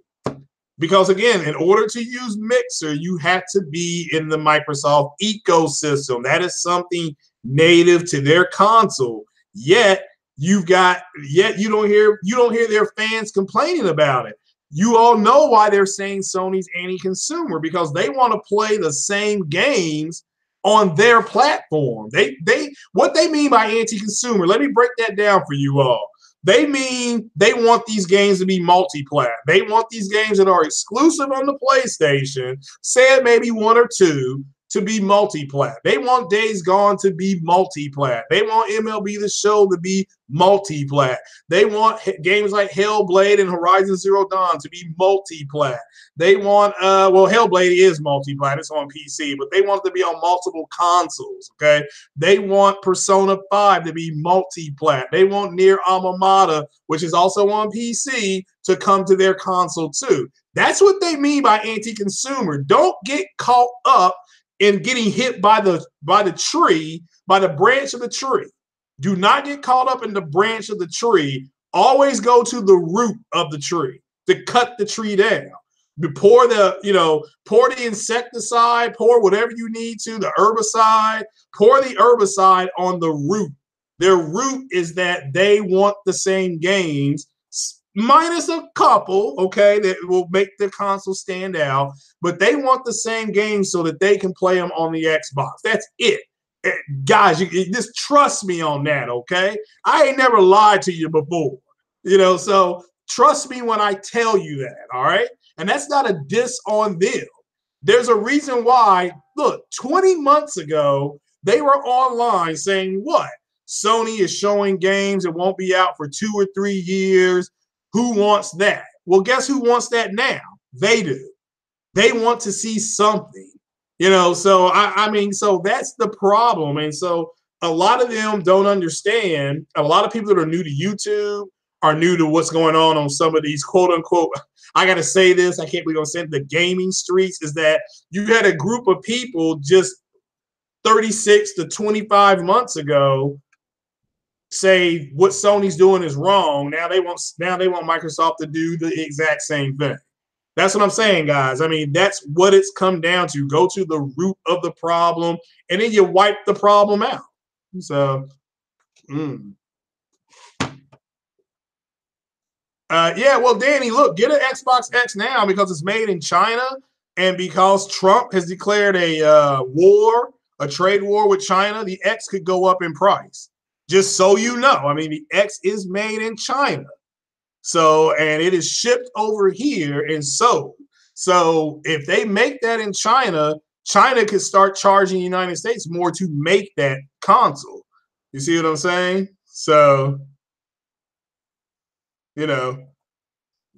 Because again, in order to use Mixer, you have to be in the Microsoft ecosystem. That is something native to their console. Yet you don't hear their fans complaining about it. You all know why they're saying Sony's anti-consumer, because they want to play the same games on their platform. What they mean by anti-consumer, let me break that down for you all. They mean they want these games to be multi-plat. They want these games that are exclusive on the PlayStation, say maybe 1 or 2, to be multi-plat. They want Days Gone to be multi-plat. They want MLB The Show to be multi-plat. They want games like Hellblade and Horizon Zero Dawn to be multi-plat. They want, Hellblade is multi-plat. It's on PC, but they want it to be on multiple consoles, okay? They want Persona 5 to be multi-plat. They want Nier Automata, which is also on PC, to come to their console too. That's what they mean by anti-consumer. Don't get caught up in getting hit by the tree, by the branch of the tree. Do not get caught up in the branch of the tree. Always go to the root of the tree to cut the tree down. Pour the insecticide, pour whatever you need to, the herbicide, pour the herbicide on the root. Their root is that they want the same games, minus a couple, okay, that will make the console stand out, but they want the same games so that they can play them on the Xbox. That's it. Guys, you just trust me on that, okay? I ain't never lied to you before, so trust me when I tell you that, all right? And that's not a diss on them. There's a reason why, look, 20 months ago, they were online saying what? Sony is showing games that won't be out for 2 or 3 years. Who wants that? Well, guess who wants that now? They do. They want to see something, so so that's the problem. And so a lot of them don't understand. A lot of people that are new to YouTube are new to what's going on some of these quote unquote, I got to say this, I can't believe I'm saying the gaming streets, is that you had a group of people just 36 to 25 months ago say what Sony's doing is wrong. Now they want Microsoft to do the exact same thing. That's what I'm saying, guys. I mean, that's what it's come down to. Go to the root of the problem, and then you wipe the problem out. So, yeah, well, Danny, look, get an Xbox X now because it's made in China, and because Trump has declared a a trade war with China, the X could go up in price. Just so you know, I mean, the X is made in China. So, and it is shipped over here and sold. So, if they make that in China, China could start charging the United States more to make that console. You see what I'm saying? So, you know,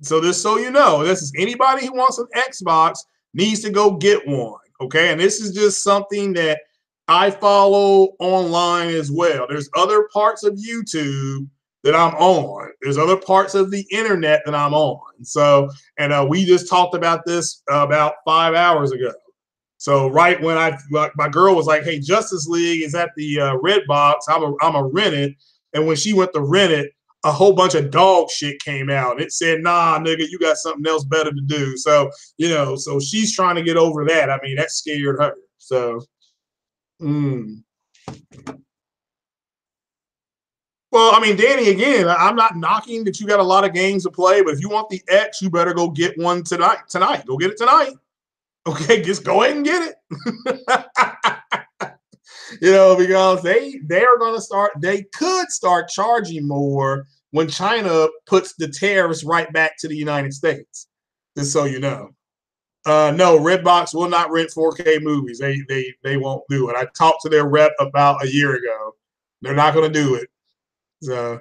so just so you know, this is anybody who wants an Xbox needs to go get one. Okay. And this is just something that I follow online as well. There's other parts of YouTube that I'm on. There's other parts of the internet that I'm on. So, and we just talked about this about 5 hours ago. So right when my girl was like, "Hey, Justice League is at the Red Box. I'm a rent it." And when she went to rent it, a whole bunch of dog shit came out. It said, "Nah, nigga, you got something else better to do." So so she's trying to get over that. I mean, that scared her. So, mm. Well, I mean, Danny, again, I'm not knocking that you got a lot of games to play, but if you want the X, you better go get one tonight. Tonight, go get it tonight. Okay, just go ahead and get it. Because they're going to start. They could start charging more when China puts the tariffs right back to the United States. Just so you know. No, Redbox will not rent 4K movies. They won't do it. I talked to their rep about a year ago. They're not going to do it. So.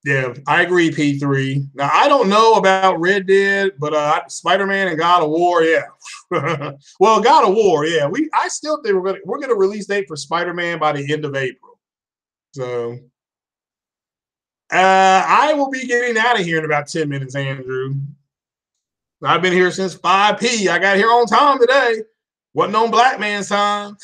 Yeah, I agree, P3. Now, I don't know about Red Dead, but Spider-Man and God of War, yeah. Well, God of War, yeah. I still think we're gonna release date for Spider-Man by the end of April. So I will be getting out of here in about 10 minutes, Andrew. I've been here since 5 p. I got here on time today. Wasn't on black man's time.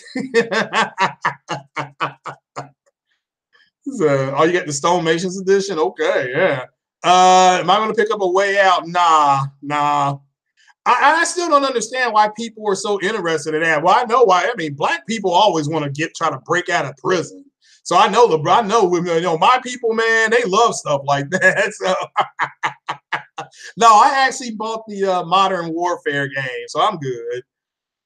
So, oh, you got the Stone Masons edition? Okay, yeah. Am I going to pick up a Way Out? Nah. I still don't understand why people are so interested in that. Well, I know why. I mean, black people always want to try to break out of prison. So I know my people, man, they love stuff like that. So no, I actually bought the Modern Warfare game, so I'm good.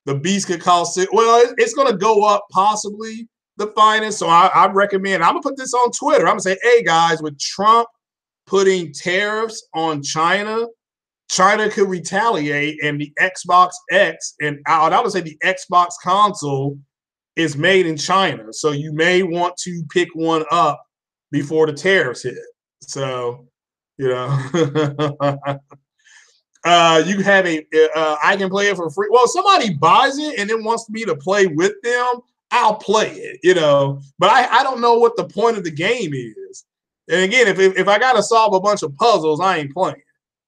The Beast could cost it. Well, it's going to go up possibly the finest. So I recommend. I'm gonna put this on Twitter. I'm gonna say, hey guys, with Trump putting tariffs on China, China could retaliate, and the Xbox X and I would say the Xbox console is made in China. So you may want to pick one up before the tariffs hit. So, you have I can play it for free. Well, if somebody buys it and then wants me to play with them, I'll play it, but I don't know what the point of the game is. And again, if I got to solve a bunch of puzzles, I ain't playing.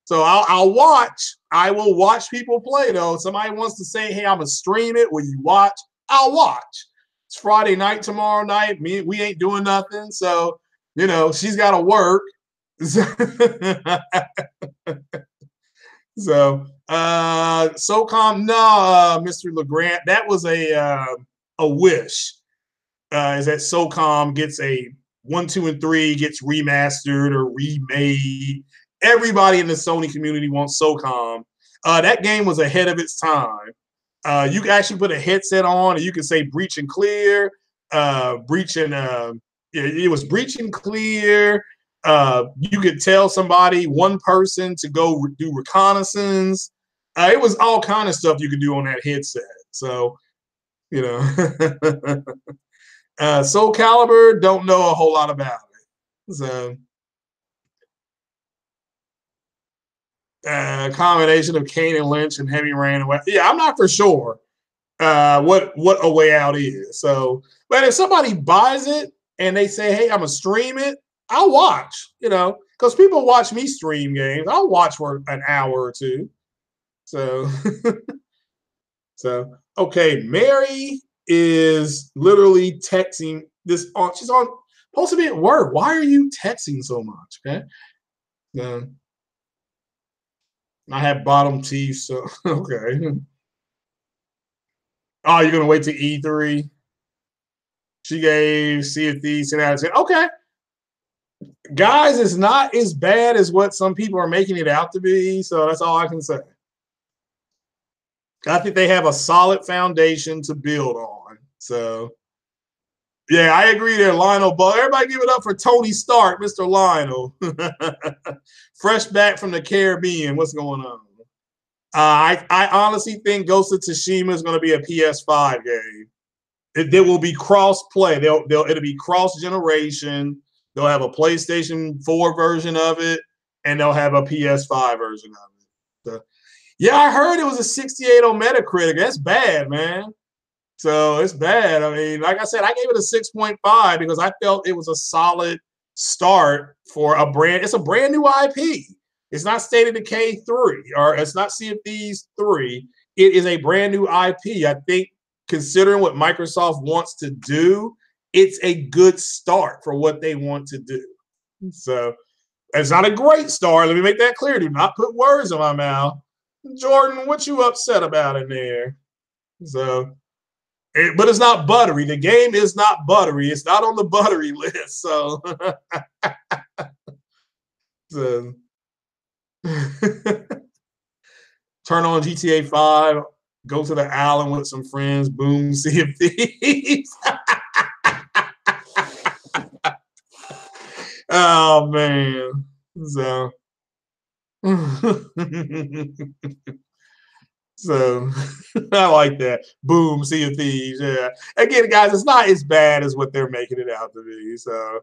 So I'll watch. I will watch people play though. Somebody wants to say, hey, I'm gonna stream it. Will you watch? I'll watch. It's Friday night tomorrow night. We ain't doing nothing. So, she's got to work. So, SOCOM, no, Mr. LeGrand, that was a wish. Is that SOCOM gets a 1, 2, and 3 gets remastered or remade. Everybody in the Sony community wants SOCOM. That game was ahead of its time. You can actually put a headset on, and you can say breach and clear, it was breach and clear. You could tell one person to go do reconnaissance. It was all kind of stuff you could do on that headset. So, Soul Calibur, don't know a whole lot about it. So, combination of Kane and Lynch and Heavy Rain. Yeah, I'm not for sure what A Way Out is. So, but if somebody buys it and they say, hey, I'm going to stream it, I'll watch, because people watch me stream games. I'll watch for an hour or two. So, okay, Mary is literally texting this. She's supposed to be at work. Why are you texting so much? Okay. I have bottom teeth, so okay. Oh, you're gonna wait to E3? She gave Sea of Thieves 10 out of 10. Okay. Guys, it's not as bad as what some people are making it out to be, so that's all I can say. I think they have a solid foundation to build on. So yeah, I agree there, Lionel. But everybody give it up for Tony Stark, Mr. Lionel. Fresh back from the Caribbean. What's going on? I honestly think Ghost of Tsushima is going to be a PS5 game. There will be cross play. It'll be cross generation. They'll have a PlayStation 4 version of it, and they'll have a PS5 version of it. So, yeah, I heard it was a 68 on Metacritic. That's bad, man. So it's bad. I mean, like I said, I gave it a 6.5 because I felt it was a solid start for a brand. It's a brand new IP. It's not State of Decay 3 or it's not Sea of Thieves 3. It is a brand new IP. I think considering what Microsoft wants to do, it's a good start for what they want to do. So it's not a great start. Let me make that clear. Do not put words in my mouth. Jordan, what you upset about in there? So but it's not buttery. The game is not buttery. It's not on the buttery list. So, so turn on GTA 5, go to the island with some friends, boom, Sea of Thieves. Oh man. So so I like that. Boom, Sea of Thieves. Yeah. Again, guys, it's not as bad as what they're making it out to be. So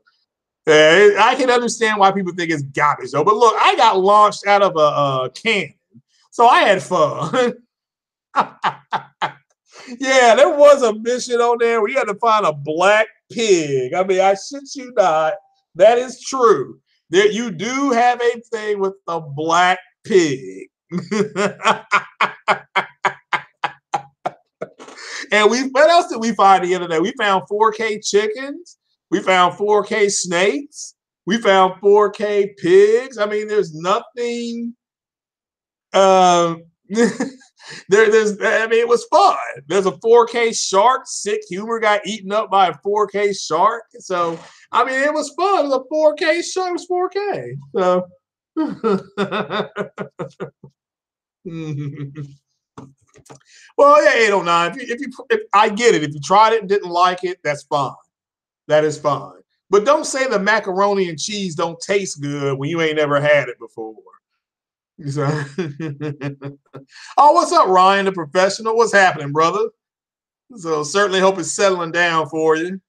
I can understand why people think it's garbage, though. But look, I got launched out of a cannon, so I had fun. Yeah, there was a mission on there where you had to find a black pig. I mean, I shit you not. That is true. That you do have a thing with a black pig. And what else did we find the other day? We found 4K chickens. We found 4K snakes. We found 4K pigs. I mean, there's nothing. I mean, it was fun. There's a 4K shark. Sick humor got eaten up by a 4K shark. So, I mean, it was fun. It was a 4K shark. It was 4K. So. Well, yeah, 809. If I get it, if you tried it and didn't like it, that's fine. That is fine. But don't say the macaroni and cheese don't taste good when you ain't never had it before. So, oh, what's up, Ryan, the professional? What's happening, brother? So certainly hope it's settling down for you.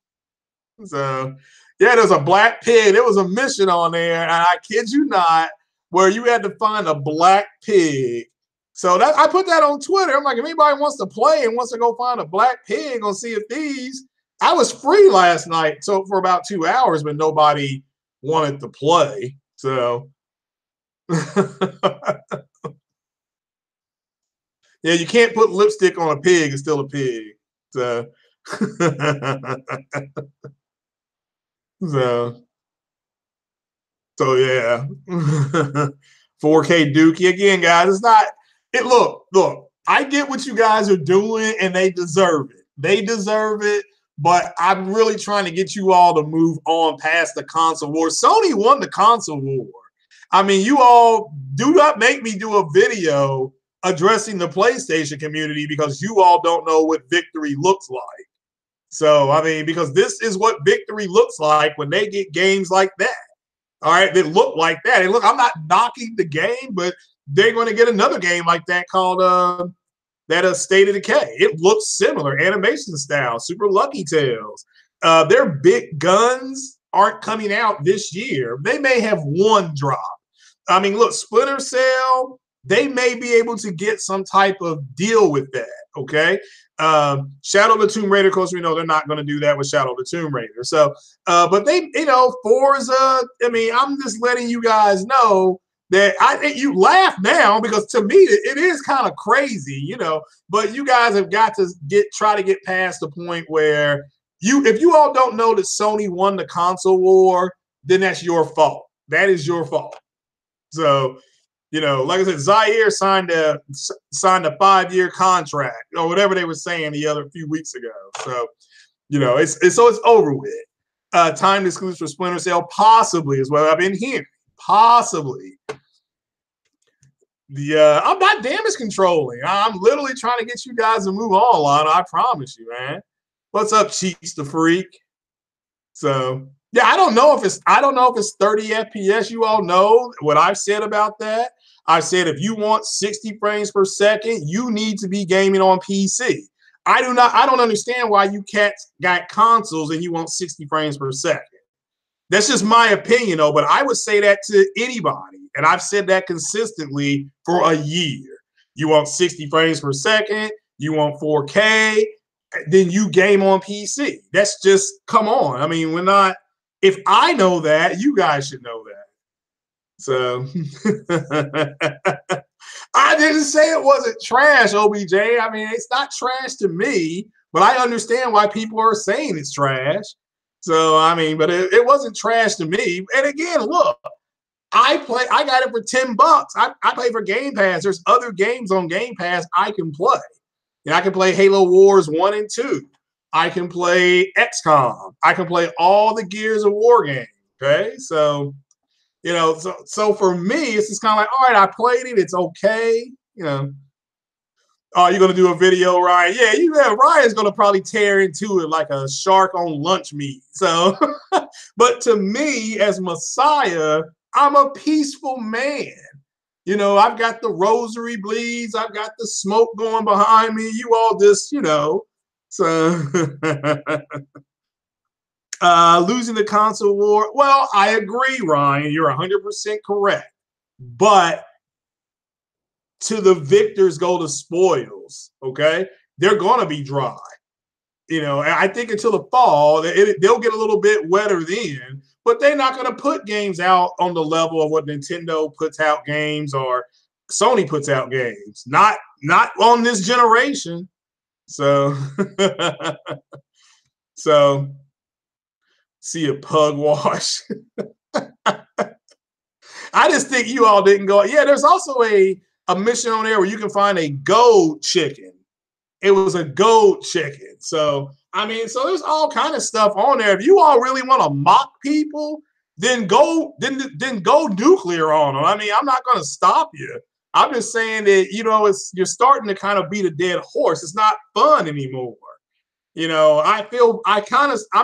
So yeah, there's a black pig. There was a mission on there, and I kid you not, where you had to find a black pig. So that I put that on Twitter. I'm like, if anybody wants to play and wants to go find a black pig on Sea of Thieves, I was free last night, so for about 2 hours, but nobody wanted to play. So yeah, you can't put lipstick on a pig; it's still a pig. So, so, so yeah. 4K Dookie again, guys. It's not. It look. I get what you guys are doing, and they deserve it. They deserve it. But I'm really trying to get you all to move on past the console war. Sony won the console war. I mean, you all do not make me do a video addressing the PlayStation community because you all don't know what victory looks like. So, I mean, because this is what victory looks like when they get games like that. All right, that look like that. And look, I'm not knocking the game, but they're going to get another game like that called that State of Decay. It looks similar, animation style, Super Lucky Tales. Their big guns aren't coming out this year. They may have one drop. I mean, look, Splinter Cell, they may be able to get some type of deal with that, okay? Shadow of the Tomb Raider, of course, we know they're not going to do that with Shadow of the Tomb Raider. So, but they, Forza, I mean, I'm just letting you guys know that I think you laugh now because to me, it is kind of crazy, but you guys have got to try to get past the point where if you all don't know that Sony won the console war, then that's your fault. That is your fault. So You know, like I said, Zaire signed a 5-year contract or whatever they were saying the other few weeks ago. So, you know, it's over with. Timed exclusive for Splinter Cell, possibly is what I've been hearing. Possibly. I'm not damage controlling. I'm literally trying to get you guys to move on, Lana. I promise you, man. What's up, Cheats the Freak? So yeah, I don't know if it's 30 FPS. You all know what I've said about that. I said if you want 60 frames per second, you need to be gaming on PC. I don't understand why you cats got consoles and you want 60 frames per second. That's just my opinion, though. But I would say that to anybody, and I've said that consistently for a year. You want 60 frames per second, you want 4K, then you game on PC. That's just, come on. I mean, we're not. If I know that, you guys should know that. So I didn't say it wasn't trash, OBJ. I mean, it's not trash to me, but I understand why people are saying it's trash. So, I mean, but it wasn't trash to me. And again, look, I got it for $10. I pay for Game Pass. There's other games on Game Pass I can play. And I can play Halo Wars 1 and 2. I can play XCOM. I can play all the Gears of War games. Okay. So, you know, so for me, it's just kind of like, all right, I played it. It's okay. You know, oh, you're going to do a video, Ryan? Yeah, Ryan's going to probably tear into it like a shark on lunch meat. So, but to me, as Messiah, I'm a peaceful man. You know, I've got the rosary bleeds. I've got the smoke going behind me. You all just, you know, so losing the console war. Well, I agree, Ryan. You're 100% correct. But to the victors go the spoils, okay? They're going to be dry. You know, I think until the fall, they'll get a little bit wetter then, but they're not going to put games out on the level of what Nintendo puts out games or Sony puts out games. Not on this generation. So, so see a pug wash. I just think you all didn't go. Yeah, there's also a mission on there where you can find a gold chicken. It was a gold chicken. So, I mean, so there's all kind of stuff on there. If you all really want to mock people, then go nuclear on them. I mean, I'm not going to stop you. I'm just saying that, you know, you're starting to kind of beat a dead horse. It's not fun anymore. You know, I'm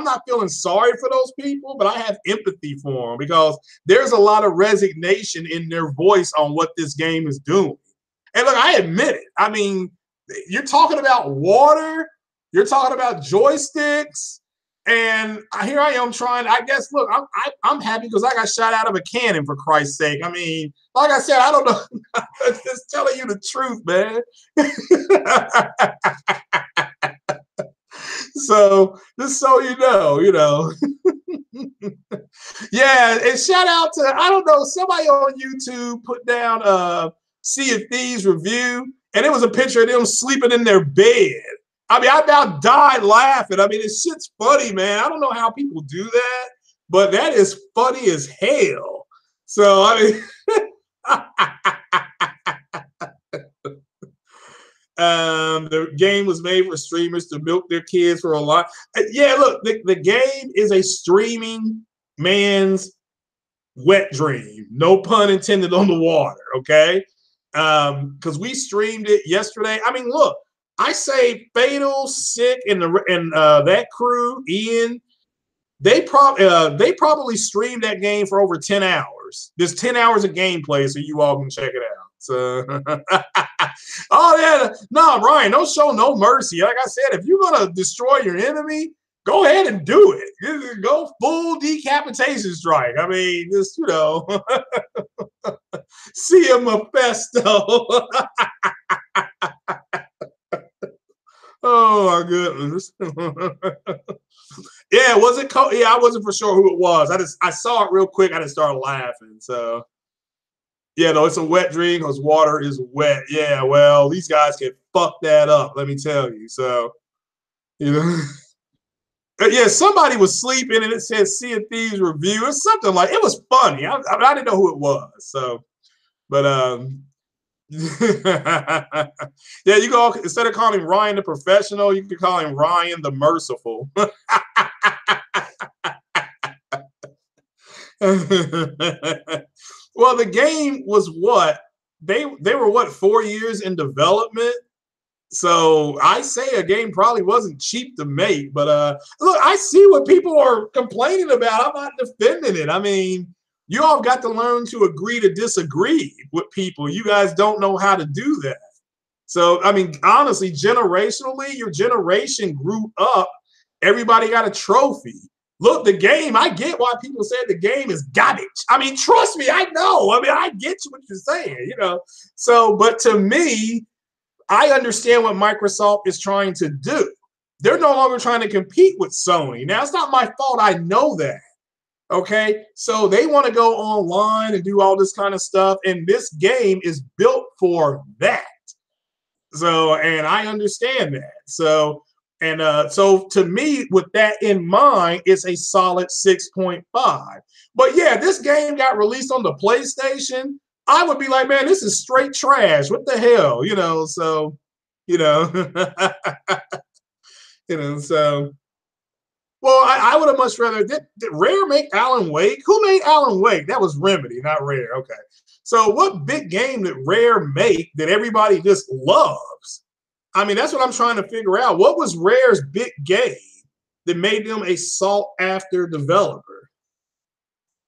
not feeling sorry for those people, but I have empathy for them because there's a lot of resignation in their voice on what this game is doing. And look, I admit it. I mean, you're talking about water, you're talking about joysticks, and here I am trying. I guess, look, I'm happy because I got shot out of a cannon, for Christ's sake. I mean, like I said, I don't know. I'm just telling you the truth, man. So just so you know. Yeah, and shout out to, I don't know, somebody on YouTube put down Sea of Thieves review, and it was a picture of them sleeping in their bed. I mean, I about died laughing. I mean, this shit's funny, man. I don't know how people do that, but that is funny as hell. So, I mean, the game was made for streamers to milk their kids for a lot. Yeah, look, the game is a streaming man's wet dream. No pun intended on the water, okay? Because we streamed it yesterday. I mean, look, I say Fatal, Sick, and that crew, Ian, they probably streamed that game for over 10 hours. There's 10 hours of gameplay, so you all can check it out. So, oh yeah, no, Ryan, don't show no mercy. Like I said, if you're gonna destroy your enemy, go ahead and do it. Go full decapitation strike. I mean, just, you know, see a Mephisto. Oh my goodness. Yeah, was it cold? Yeah, I wasn't for sure who it was. I saw it real quick. I just started laughing. So yeah, no, it's a wet dream because water is wet. Yeah, well, these guys can fuck that up, let me tell you. So, you know. Yeah, somebody was sleeping and it said Sea of Thieves review or something like it was funny. I didn't know who it was. So But yeah, you go instead of calling him Ryan the Professional, you can call him Ryan the Merciful. Well, the game was what they were what 4 years in development. So I say a game probably wasn't cheap to make, but look, I see what people are complaining about. I'm not defending it. I mean, you all got to learn to agree to disagree with people. You guys don't know how to do that. So I mean, honestly, generationally, your generation grew up. Everybody got a trophy. Look, the game, I get why people said the game is garbage. I mean, trust me, I know. I mean, I get what you're saying, you know. So, but to me, I understand what Microsoft is trying to do. They're no longer trying to compete with Sony. Now, it's not my fault. I know that. Okay. So they want to go online and do all this kind of stuff. And this game is built for that. So, and I understand that. So, and so to me, with that in mind, it's a solid 6.5. But yeah, this game got released on the PlayStation. I would be like, man, this is straight trash. What the hell? You know, so, you know, you know, so well, I would have much rather did Rare make Alan Wake? Who made Alan Wake? That was Remedy, not Rare. Okay. So what big game did Rare make that everybody just loves? I mean, that's what I'm trying to figure out. What was Rare's big game that made them a sought after developer?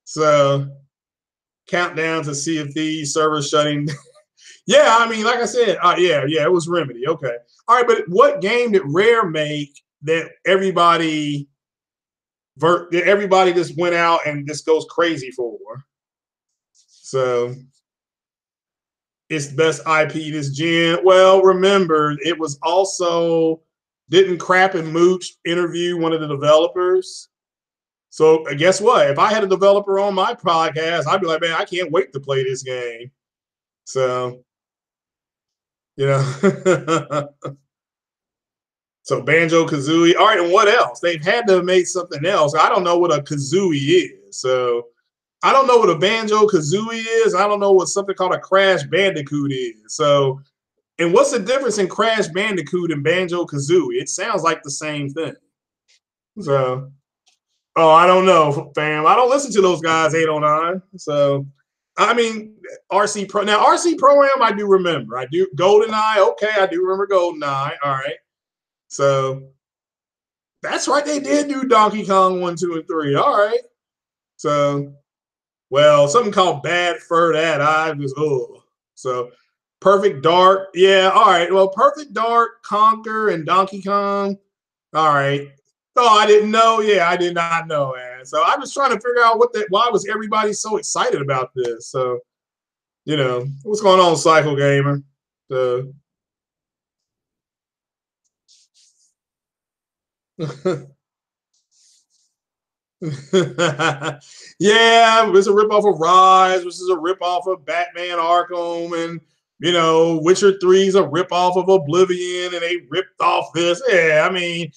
So countdown to Sea of Thieves server shutting. Yeah, I mean, like I said, yeah, it was Remedy. Okay. All right, but what game did Rare make that everybody just went out and just goes crazy for? So it's best IP this gen. Well, remember, it was also didn't Crap and Mooch interview one of the developers? So guess what? If I had a developer on my podcast, I'd be like, man, I can't wait to play this game. So, you know. So Banjo Kazooie. All right, and what else? They've had to have made something else. I don't know what a Kazooie is. So I don't know what a Banjo Kazooie is. I don't know what something called a Crash Bandicoot is. So, and what's the difference in Crash Bandicoot and Banjo Kazooie? It sounds like the same thing. So, oh, I don't know, fam. I don't listen to those guys 809. So, I mean, RC Pro. Now, RC Pro Am, I do remember. I do GoldenEye. Okay, I do remember GoldenEye. All right. So that's right. They did do Donkey Kong 1, 2, and 3. All right. So, well, something called Bad Fur That I was So Perfect Dark. Yeah, all right. Well, Perfect Dark, Conquer, and Donkey Kong. All right. Oh, I didn't know. Yeah, I did not know, man. So I was trying to figure out why was everybody so excited about this. So, you know, what's going on, Cycle Gamer? So yeah, it's a ripoff of Rise, which is a ripoff of Batman Arkham, and you know, Witcher 3 is a ripoff of Oblivion, and they ripped off this. Yeah, I mean,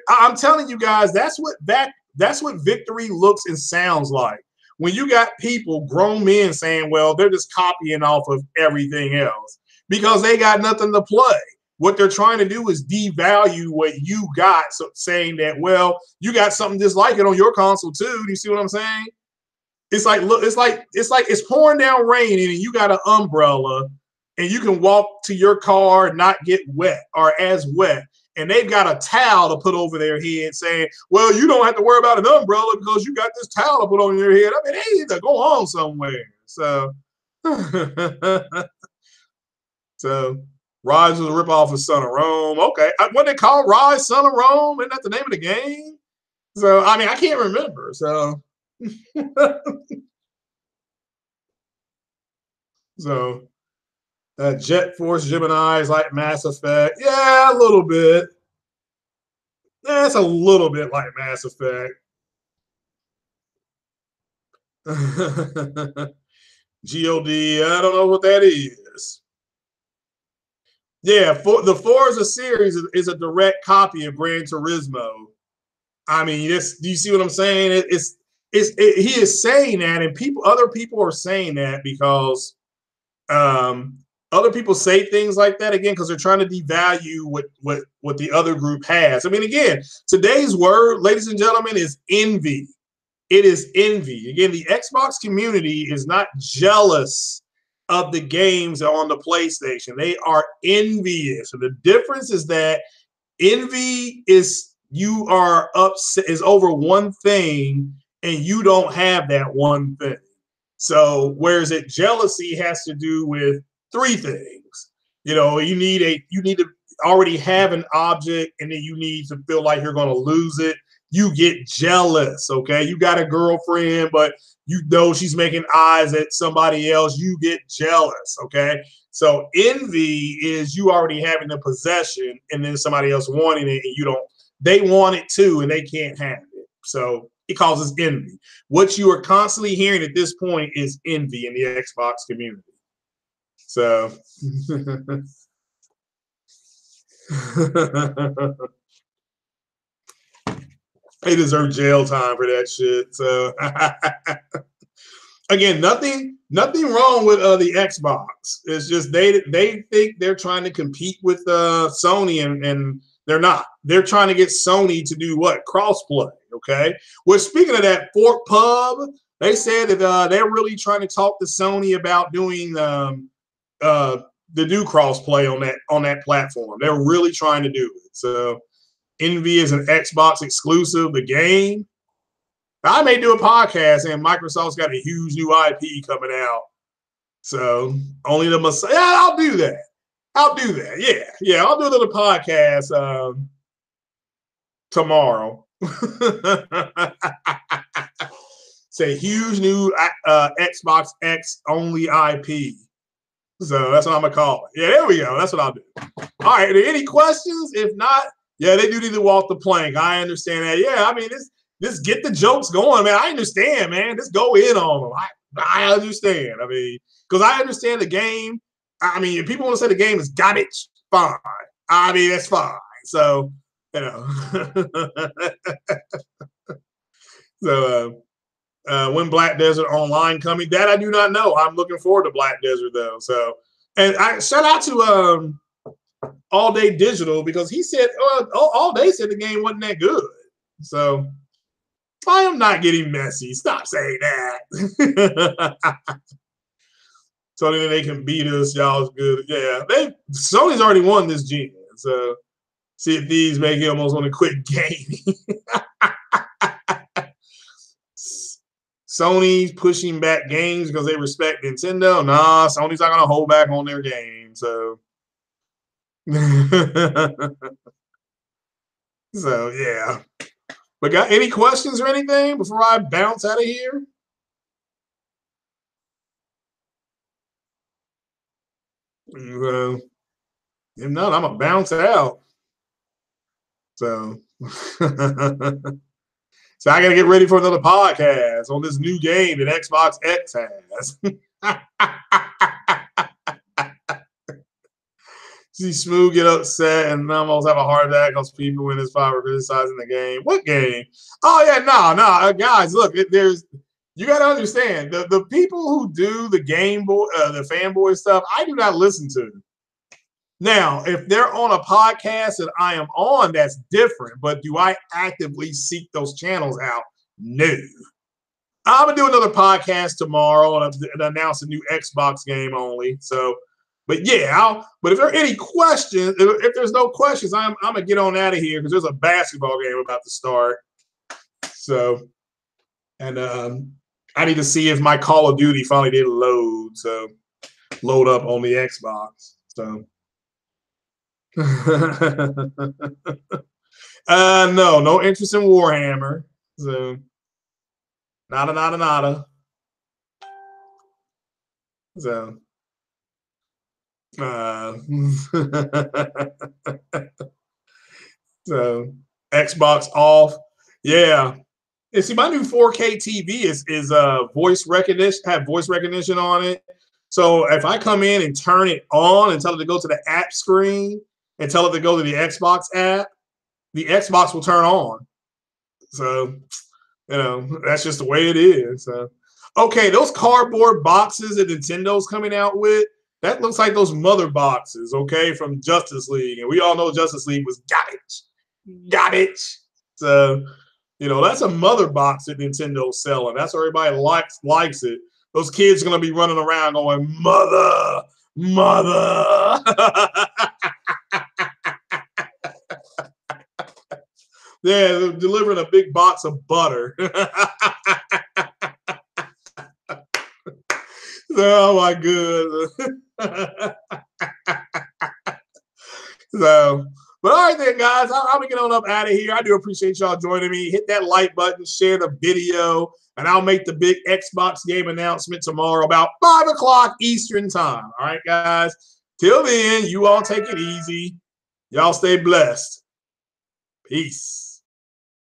I'm telling you guys, that's what victory looks and sounds like. When you got people, grown men, saying, well, they're just copying off of everything else because they got nothing to play. What they're trying to do is devalue what you got, so saying that, well, you got something just like it on your console too. Do you see what I'm saying? It's like, look, it's pouring down rain and you got an umbrella and you can walk to your car and not get wet or as wet. And they've got a towel to put over their head saying, well, you don't have to worry about an umbrella because you got this towel to put on your head. I mean, they need to go on somewhere. So, so Rise was a ripoff of Son of Rome. Okay. What they call Rise, Son of Rome? Isn't that the name of the game? So, I mean, I can't remember. So, so Jet Force Gemini is like Mass Effect. Yeah, a little bit. Yeah, it's a little bit like Mass Effect. GOD, I don't know what that is. Yeah, the Forza series is a direct copy of Gran Turismo. I mean, do you see what I'm saying? He is saying that, and other people are saying that because Other people say things like that again because they're trying to devalue what the other group has. I mean, again, today's word, ladies and gentlemen, is envy. It is envy. Again, the Xbox community is not jealous of the games on the PlayStation. They are envious. So the difference is that envy is you are upset is over one thing and you don't have that one thing. So whereas it jealousy has to do with three things. You need to already have an object, and then you need to feel like you're going to lose it. You get jealous. Okay, you got a girlfriend, but you know she's making eyes at somebody else. You get jealous. Okay, so envy is you already having the possession, and then somebody else wanting it, and you don't. They want it too, and they can't have it. So it causes envy. What you are constantly hearing at this point is envy in the Xbox community. So they deserve jail time for that shit. So again, nothing wrong with the Xbox. It's just they think they're trying to compete with Sony, and they're not. They're trying to get Sony to do what? Crossplay. Okay. Well, speaking of that, Fort Pub, they said that they're really trying to talk to Sony about doing the new crossplay on that platform. They're really trying to do it. So Envy is an Xbox exclusive. The game. I may do a podcast, and Microsoft's got a huge new IP coming out. So only the Messiah. Yeah, I'll do that. Yeah. I'll do another podcast tomorrow. It's a huge new Xbox X only IP. So that's what I'm gonna call it. Yeah, there we go. That's what I'll do. All right. Are there any questions? If not, yeah, they do need to walk the plank. I understand that. Yeah, I mean, just get the jokes going, man. I understand, man. Just go in on them. I understand. I mean, because I understand the game. I mean, if people want to say the game is garbage, fine. I mean, that's fine. So, so when Black Desert Online coming, that I do not know. I'm looking forward to Black Desert though. So, and I shout out to All Day Digital because he said All Day said the game wasn't that good. So I am not getting messy. Stop saying that. So then they can beat us. Y'all's good. Yeah, Sony's already won this gen. So see if these make you almost want to quit gaming. Sony's pushing back games because they respect Nintendo. Nah, Sony's not gonna hold back on their games. So, so yeah. But got any questions or anything before I bounce out of here? If not, I'm gonna bounce out. So, so I gotta get ready for another podcast on this new game that Xbox X has. See Smooth get upset and almost have a heart attack because people in his fire were criticizing the game. What game? Oh yeah, no, guys, look, you got to understand the people who do the Game Boy, the fanboy stuff. I do not listen to. Now, if they're on a podcast that I am on, that's different. But do I actively seek those channels out? No. I'm gonna do another podcast tomorrow and announce a new Xbox game only. So. But yeah, but if there are any questions, if there's no questions, I'm gonna get on out of here because there's a basketball game about to start. So, and I need to see if my Call of Duty finally did load. So, load up on the Xbox. So, no interest in Warhammer. So, nada. So. So Xbox off. Yeah. And see, my new 4K TV is voice recognition on it. So if I come in and turn it on and tell it to go to the app screen and tell it to go to the Xbox app, the Xbox will turn on. So, that's just the way it is. So, okay, those cardboard boxes that Nintendo's coming out with, That looks like those mother boxes, okay, from Justice League. And we all know Justice League was garbage. Garbage. So, that's a mother box that Nintendo's selling. That's why everybody likes it. Those kids are going to be running around going, mother, mother. Yeah, they're delivering a big box of butter. Oh my goodness. So, but all right then, guys, I'll be getting on up out of here. I do appreciate y'all joining me. Hit that like button, share the video, and I'll make the big Xbox game announcement tomorrow about 5 o'clock Eastern time. All right, guys. Till then, you all take it easy. Y'all stay blessed. Peace.